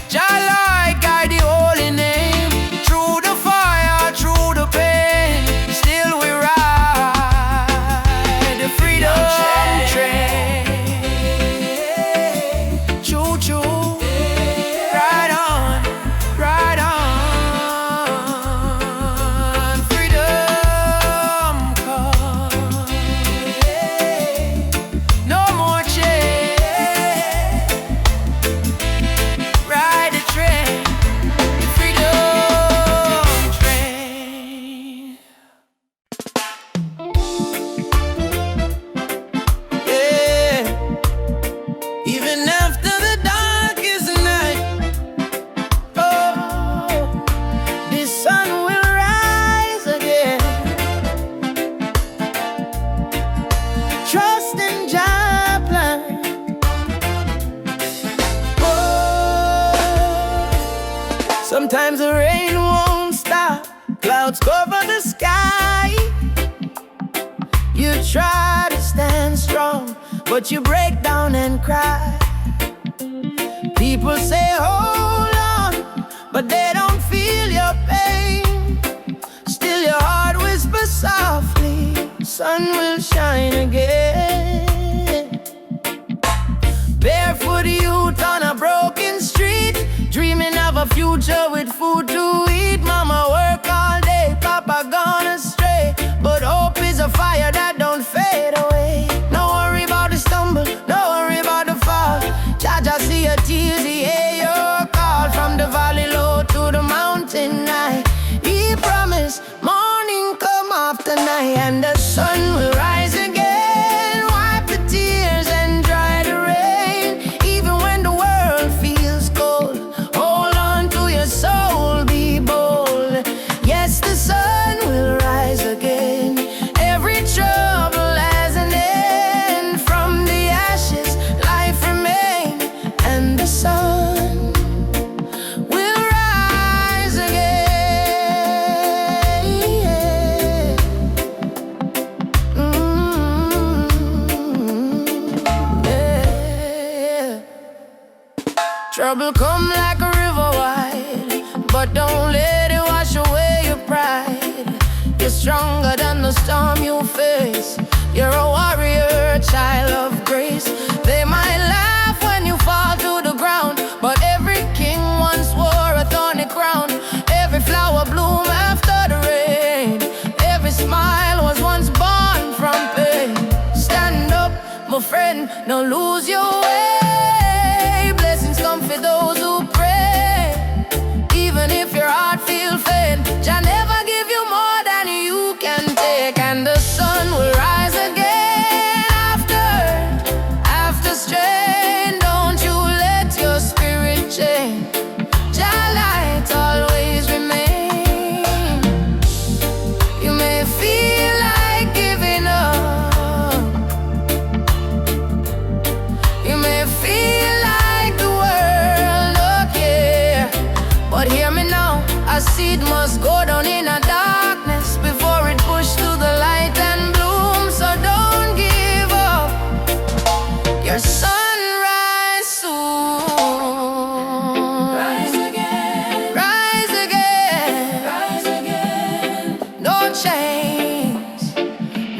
Jah light guide the holy name. Through the fire, through the pain, still we ride the freedom train. Choo choo, ride on, ride on. Freedom come. No more chain. Ride the train, the freedom train. Yeah. Even after the darkest night, oh, the sun will rise again. Trust in Jah plan. Sometimes the rain won't stop, clouds cover the sky. You try to stand strong, but you break down and cry. People say hold on, but they don't feel your pain. Still your heart whispers softly, sun will shine again. Barefoot youth on a broken street, dreaming of a future with food to eat. Mama work all day, Papa gone astray, but hope is a fire that don't fade away. No worry about the stumble, no worry about the fall. Jaja see your tears, he hear your call. From the valley low to the mountain high, he promised morning come after night, and the sun will rise again. Wipe the tears and dry the rain. Even when the world feels cold, hold on Trouble come like a river wide, but don't let it wash away your pride. You're stronger than the storm you face. You're a warrior, a child of grace. They might laugh when you fall to the ground, but every king once wore a thorny crown. Every flower bloom after the rain. Every smile was once born from pain. Stand up, my friend, don't lose your way. Blessings come for those who pray. Even if your heart feels faint, Jah never give you more than you can take. And the sun will rise again after strain. Don't you let your spirit change. Jah light always remain. You may feel like giving up. You may feel like the world don't care, but hear me now, a seed must go down in a darkness before it push to the light and bloom. So don't give up. Your sunrise soon. Rise again, rise again, rise again. No chains,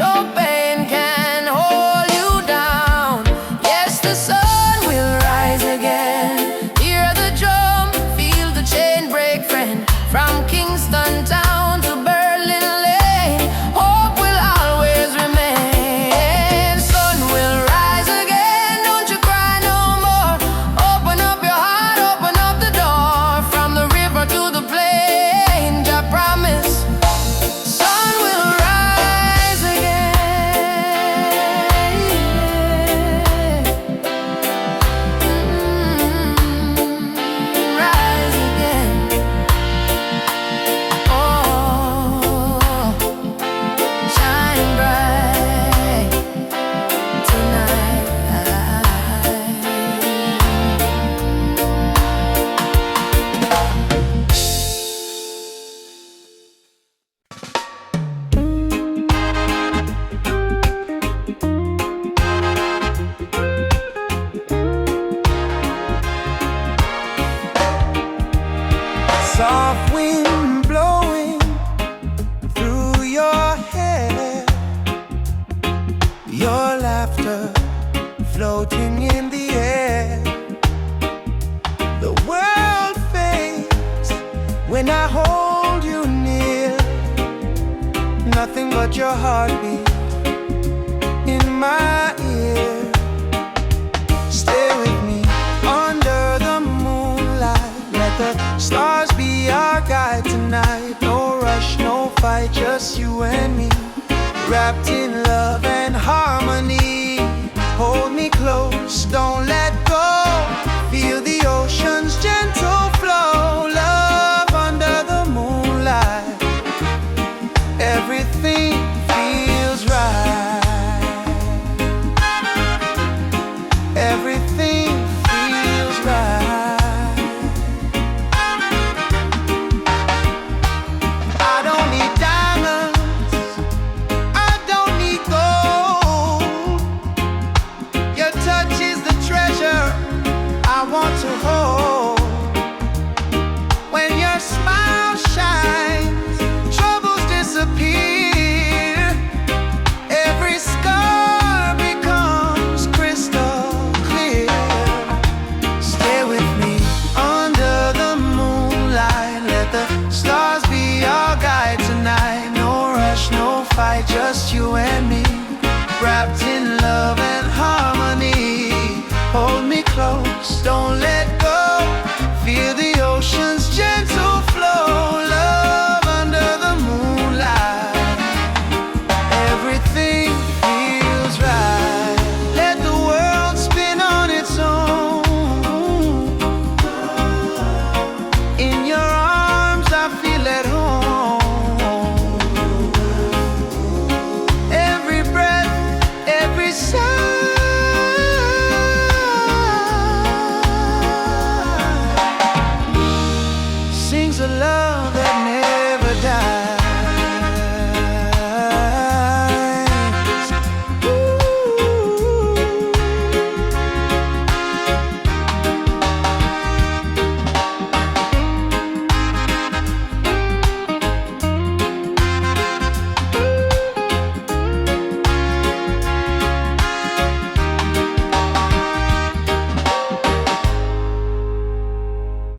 no pain can hold you down. Yes, the sun will rise again. Hear the drum, feel the chain break, friend. From Kingston town to Berlin Lane, hope will always remain. Sun will rise again, don't you cry no more. Open up your heart, open up the door. From the river to the plain, Jah promise. Sun will rise again. Rise again. Oh, shine bright tonight. Soft wind blowing through your hair, your laughter floating in the air. The world fades when I hold you near. Nothing but your heartbeat in my ear. Stay with me under the moonlight. Let the stars be our guide tonight. No rush, no fight, just you and me, wrapped in love and harmony. Hold me close, don't let go. Feel the ocean's gentle flow. Love under the moonlight. Everything feels right. Everything feels right. I don't need diamonds, I don't need gold. Your touch is the treasure I want to hold. When your smile shines, troubles disappear. Every scar becomes crystal clear. Stay with me under the moonlight. Let the stars be our guide tonight. No rush, no fight, just you and me, wrapped in love and harmony. Hold me close, don't let go. Feel the ocean's gentle flow. Love under the moonlight. Everything feels right. Let the world spin on its own. In your arms I feel at home. Every breath, every sigh sings a love that never dies. Ooh.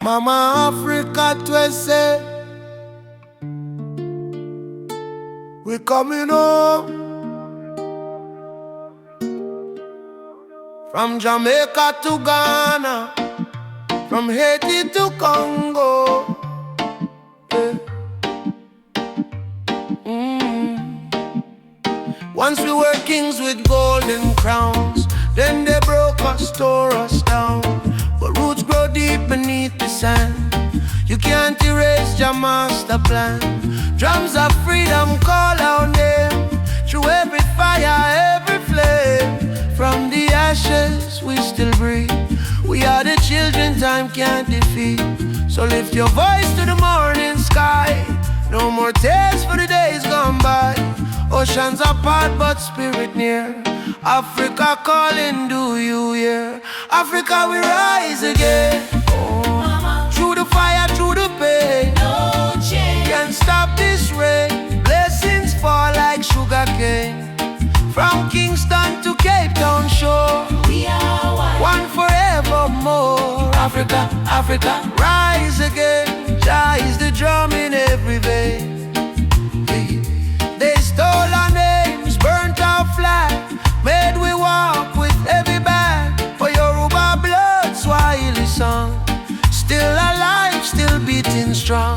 Mama Africa twese, we coming home. From Jamaica to Ghana, from Haiti to Congo, yeah. Once we were kings with golden crowns, then they broke us, tore us down. But roots grow deep beneath the sand. You can't erase your master plan. Drums of freedom call our name through every fire, every flame. From the ashes we still breathe. We are the children time can't defeat. So lift your voice to the morning sky. No more tears for the days gone by. Oceans apart but spirit near. Africa calling, do you hear? Africa we rise again. Oh. Through the fire, through the pain, No change. can't stop this rain. Blessings fall like sugar cane. From Kingston to Cape Town shore, We are one forevermore. Africa, Africa, rise again. Jah is the drum in every vein. They stole our names, burnt our flag, made we walk with heavy bag. For Yoruba blood, Swahili song, still alive, still beating strong.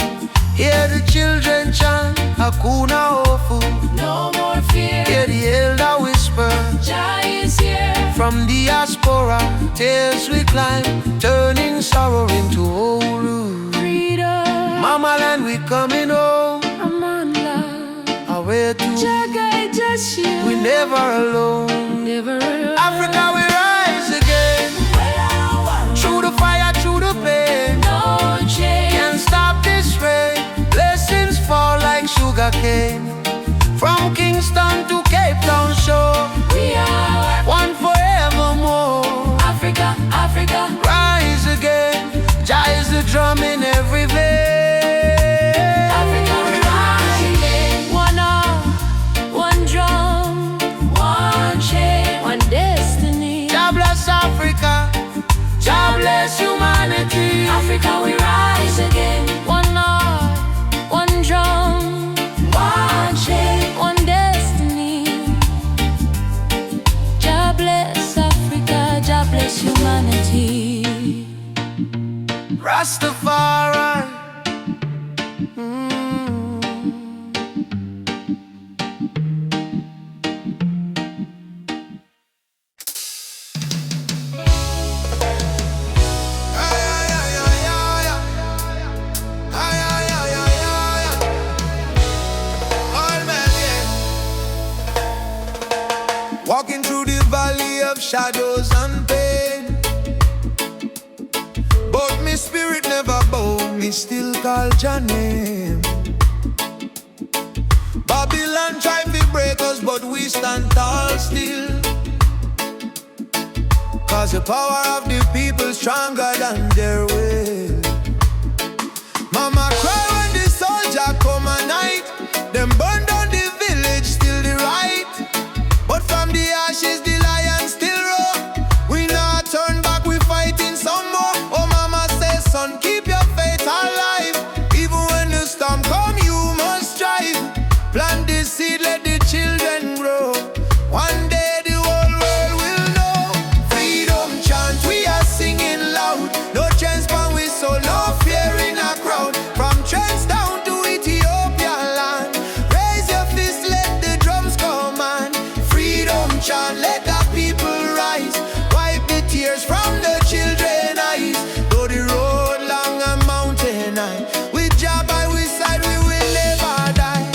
Hear the children chant, Hakuna Hofu. No more fear. Hear the elder whisper, Jah is here. from diaspora, tears we climb, turning sorrow into holy. Freedom. Mama land, we coming home. I'm on love. Away to, Jah guide us here. we never alone. Never alone. Africa, we rise again. Through the fire, through the pain, No change. can't stop this rain. Blessings fall like sugar cane. From Kingston to Cape Town shore, We are one forevermore. Africa, Africa. Rise again. Jah is the drum in every vein. Africa, we rise again. One arm, one drum, one chain, one destiny. Jah bless Africa. Jah bless humanity. Africa, we rise again. One heart, one drum, one chain, one destiny. Jah bless Africa, Jah bless humanity. Rastafari. Walking through the valley of shadows and pain, but my spirit never bow, me still call your name. Babylon try to break us, but we stand tall still. Cause the power of the people stronger than their will. Mama cry when the soldier come at night. Them burn down the village, still the right. But from the ashes the lion still roar. We not turn back, we fighting some more. Oh mama says, son, keep your faith alive. Even when the storm come, you must strive. Plant the seed, let the children grow. One day the whole world will know. Freedom chant, we are singing loud. No transplant we so no fear in a crowd. From trends down to Ethiopia land. Raise your fist, let the drums command. Freedom chant, let the people rise. Wipe the tears from the children's eyes. Though the road long and mountain high, with Jah by we side we will never die.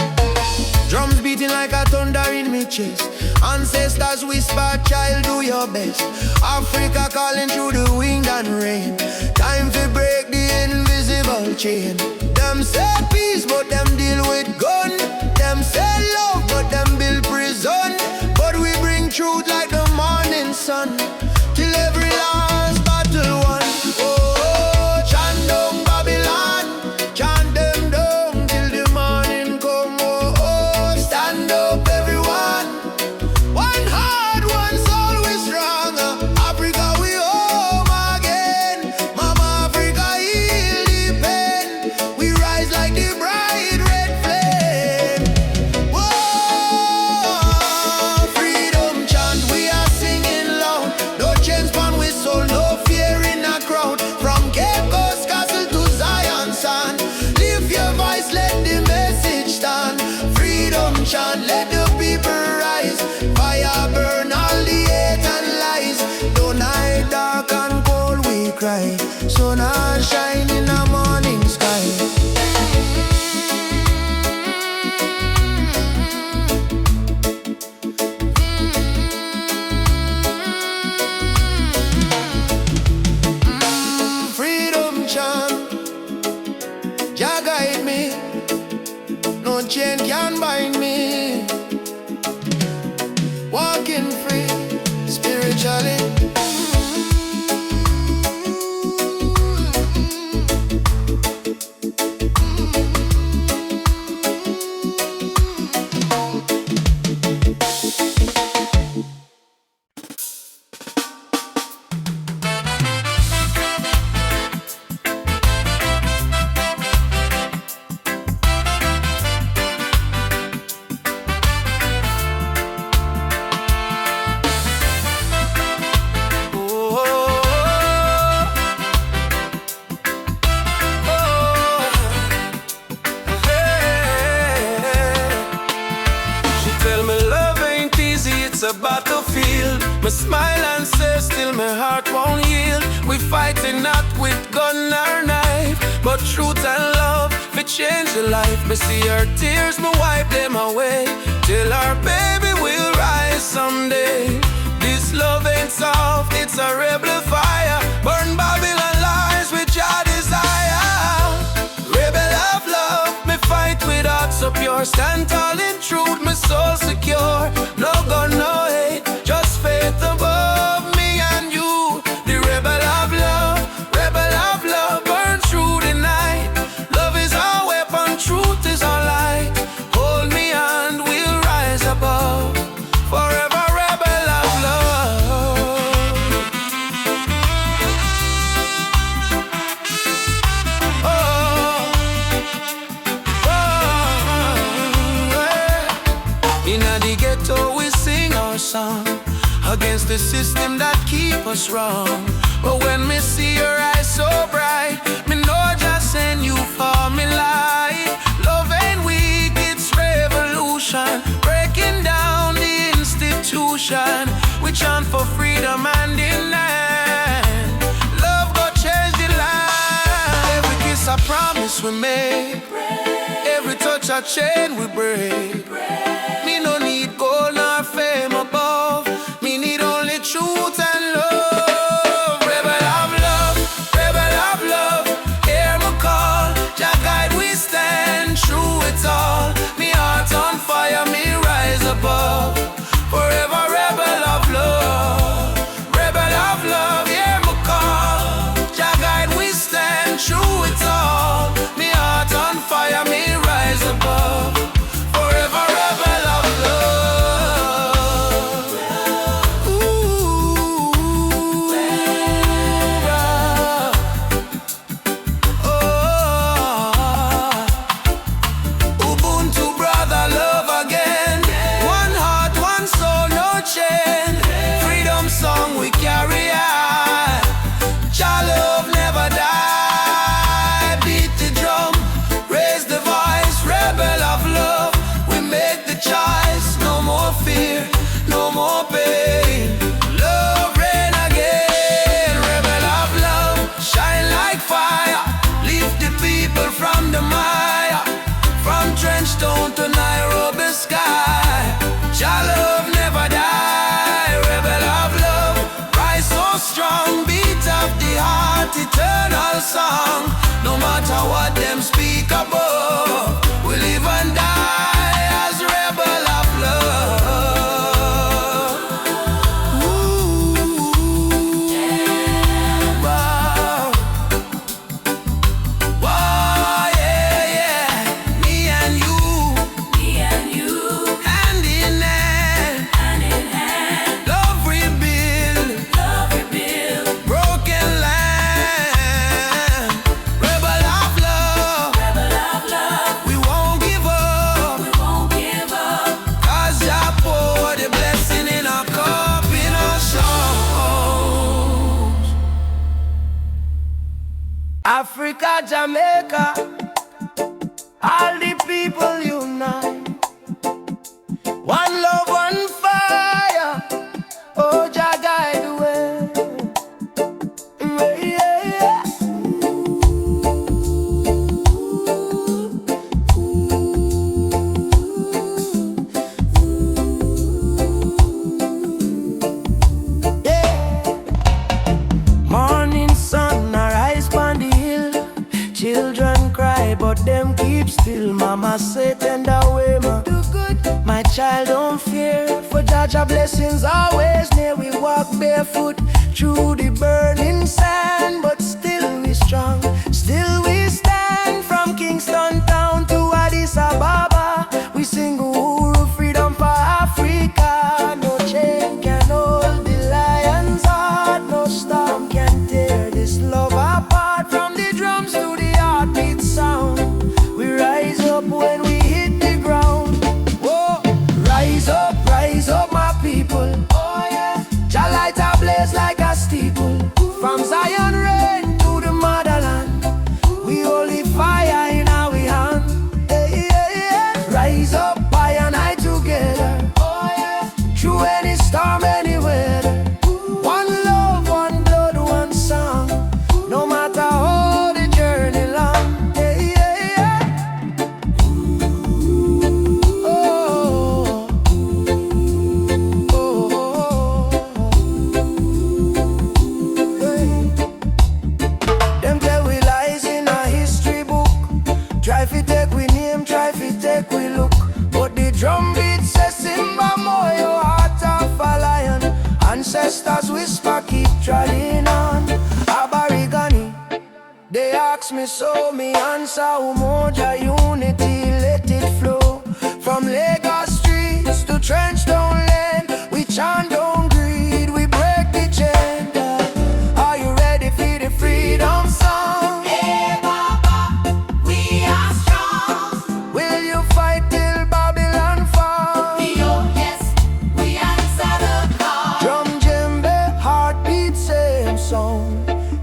Drums beating like a thunder in me chest. Ancestors whisper, child, do your best. Africa calling through the wind and rain. Time to break the invisible chain. Them say peace, but them deal with gun. Them say love, but them build prison. But we bring truth like the morning sun, till every last battle won. Oh, chant down Babylon, chant them down till the morning come. Oh, stand up everyone. One heart, one soul, we strong. Africa, we home again. Mama Africa, heal chain can't bind me. Walking free, spiritually. A battlefield. Me smile and say still my heart won't yield. We fighting not with gun or knife, but truth and love we change the life. Me see her tears, me wipe them away, till our baby will rise someday. This love ain't soft, it's a rebel fire. Burn Babylon lies with your desire. Rebel of love, me fight with heart so pure. Stand tall in truth, my soul secure. No gun, no hate, just faith above me and you. The rebel of love, burn through the night. Love is our weapon, truth is our light. Hold me and we'll rise above. Forever rebel of love. Inna the ghetto we sing our song against the system that keep us wrong. But when me see your eyes so bright, me know just send you for me light. Love ain't weak, it's revolution, breaking down the institution. We chant for freedom and in land. Love go change the land. Every kiss a promise we make, every touch a chain we break. Me no need gold nor fame above, me need only truth and love. Rebel of love, hear me call. Jah guide we stand through it all. Me heart on fire, me rise above. Forever rebel of love, hear me call. Jah guide we stand through it all. Me heart on fire, me rise above. Forever rebel of love. Ooh, oh, Ubuntu brother, love again. One heart, one soul, no chain. Freedom song we carry on. Jah love never die. Beat the drum, raise the voice. Rebel of love, we make the choice. No more fear, no more pain. Love reign again. Rebel of love, shine like fire. Lift the people from the mire, from Trenchtown to Nairobi sky. Jah love never die. Rebel of love, rise so strong. Beat of the heart, eternal song. No matter what them speak above, we live and die as rebel of love. Ooh, wow. Wow, yeah, yeah. Me and you, hand in hand. Love rebuild, broken land. Rebel of love, we won't give up. 'Cause Jah pour the blessing in our cup, in our songs. Africa, Jamaica, all the people unite. One love, one fire. Oh, Jah guide the way. Yeah, yeah. Morning sun arise on the hill. Children cry cry, but them keep still. Mama say tender way, ma do good. My child don't fear, for Jaja blessings always near. We walk barefoot through the burning sand, but still we strong, still we stand. From Kingston town to Addis Ababa, we sing Uhuru, freedom for Africa. No chain can hold the lion's heart, no storm can tear this love apart. From the drums to the heartbeat sound, we rise up when we hit the ground. Whoa, rise up my people. Oh yeah, Jah light a blaze like a steeple. From Zion rain to the motherland, we holy fire in our hand. Hey, yeah, yeah. Rise up, I and I together. Oh yeah, through any storm, any weather. One love, one blood, one song. No matter how the journey long. Hey, yeah, yeah. Oh, oh, oh. Hey. Them tell we lies in a history book. Try fi take we name, try fi take we look. But the drum beat says Simba Moyo, heart of a lion. Ancestors whisper, keep treading on. Aborigine, they ask me so, me answer Umoja unity, let it flow. From Lagos streets to Trench Town Lane, we chant don't greed, we break the chain. Are you ready for the freedom song? Hey Baba, we are strong. Will you fight till Babylon fall? Oh yes, we answer the call. Drum, djembe, heartbeat, same song.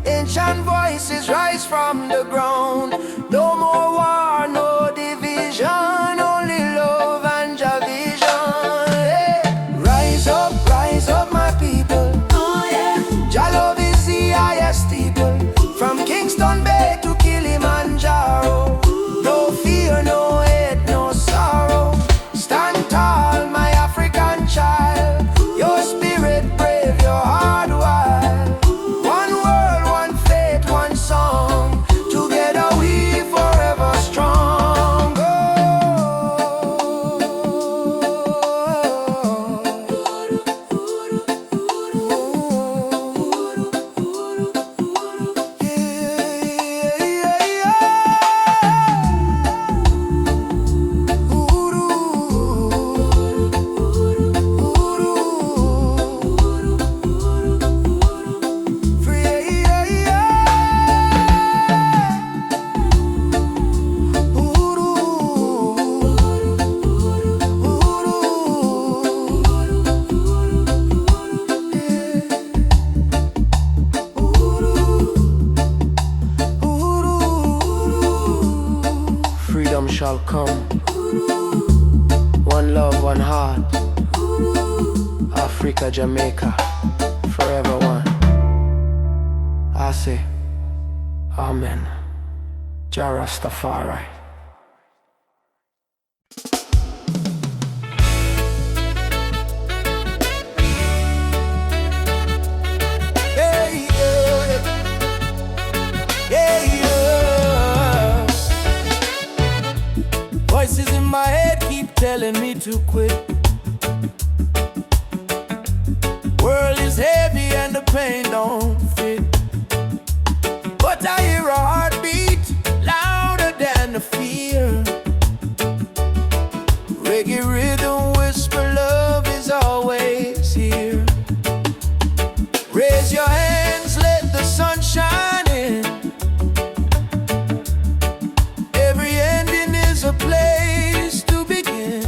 Ancient voices rise from the ground. No more war, no division, only love and Jah vision. Hey. Rise up my people. Oh yeah, Jah love is the highest steeple. From Kingston Bay to Kilimanjaro. No fear, no hate, no sorrow. Stand tall, my African child. Your spirit brave, your heart wild. One world, one faith, one song. Together we forever strong. Freedom shall come. One love, one heart. Africa, Jamaica, forever one. I say, Amen. Jah Rastafari. Hey, yeah. Hey, yeah. Voices in my head keep telling me to quit. World is heavy and the pain don't fit. But I hear a heartbeat louder than the fear. Reggae rhythm whisper, love is always here. Raise your hands, let the sun shine in. Every ending is a place to begin.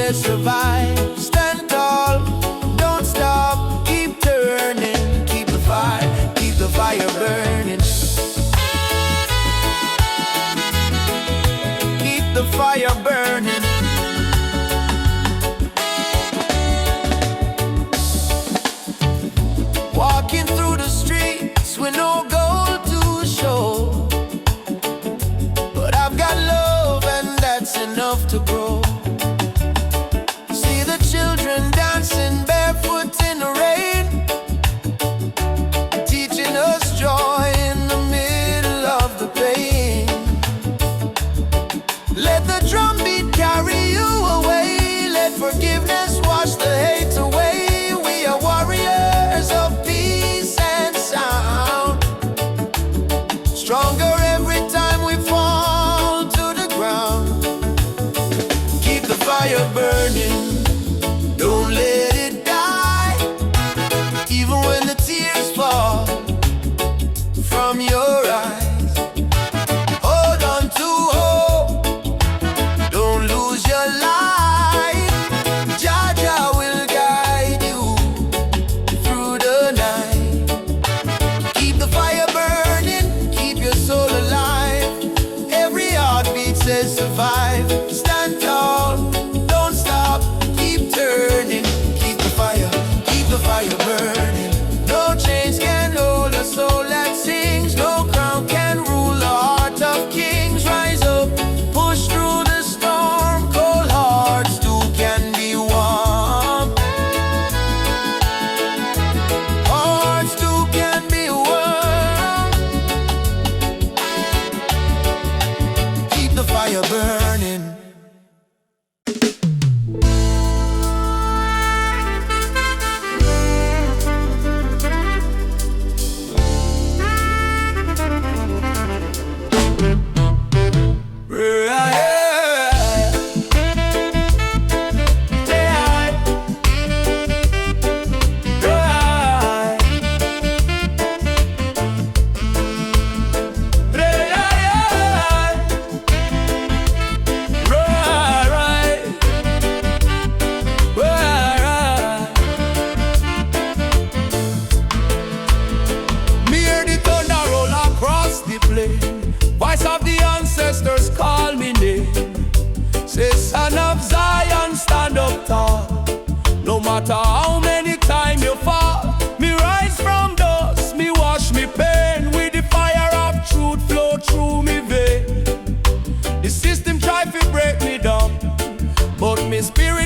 says survive. Stand tall, don't stop, keep turning, keep the fire burning. Keep the fire burning. Walking through the streets with no goal to show, but I've got love and that's enough to grow. See the children dancing barefoot in the rain, teaching us joy in the middle of the pain. Let the drum beat carry you away, let forgiveness wash the hate away. We are warriors of peace and sound, stronger every time we fall to the ground. Keep the fire burning, don't let it die, even when the tears fall from your eyes. Hold on to hope, don't lose your light. Jaja will guide you through the night. Keep the fire burning, keep your soul alive. Every heartbeat says survive. Stand tall, don't stop, keep turning. Keep the fire burning. No chains can hold a soul that sings. No crown can rule the heart of kings. Rise up, push through the storm. Cold hearts too can be warm. Hearts too can be warm. Keep the fire burning. Voice of the ancestors call me name. Say, son of Zion, stand up tall. No matter how many times you fall, me rise from dust, me wash me pain. With the fire of truth flow through me vein. The system try to break me down, but me spirit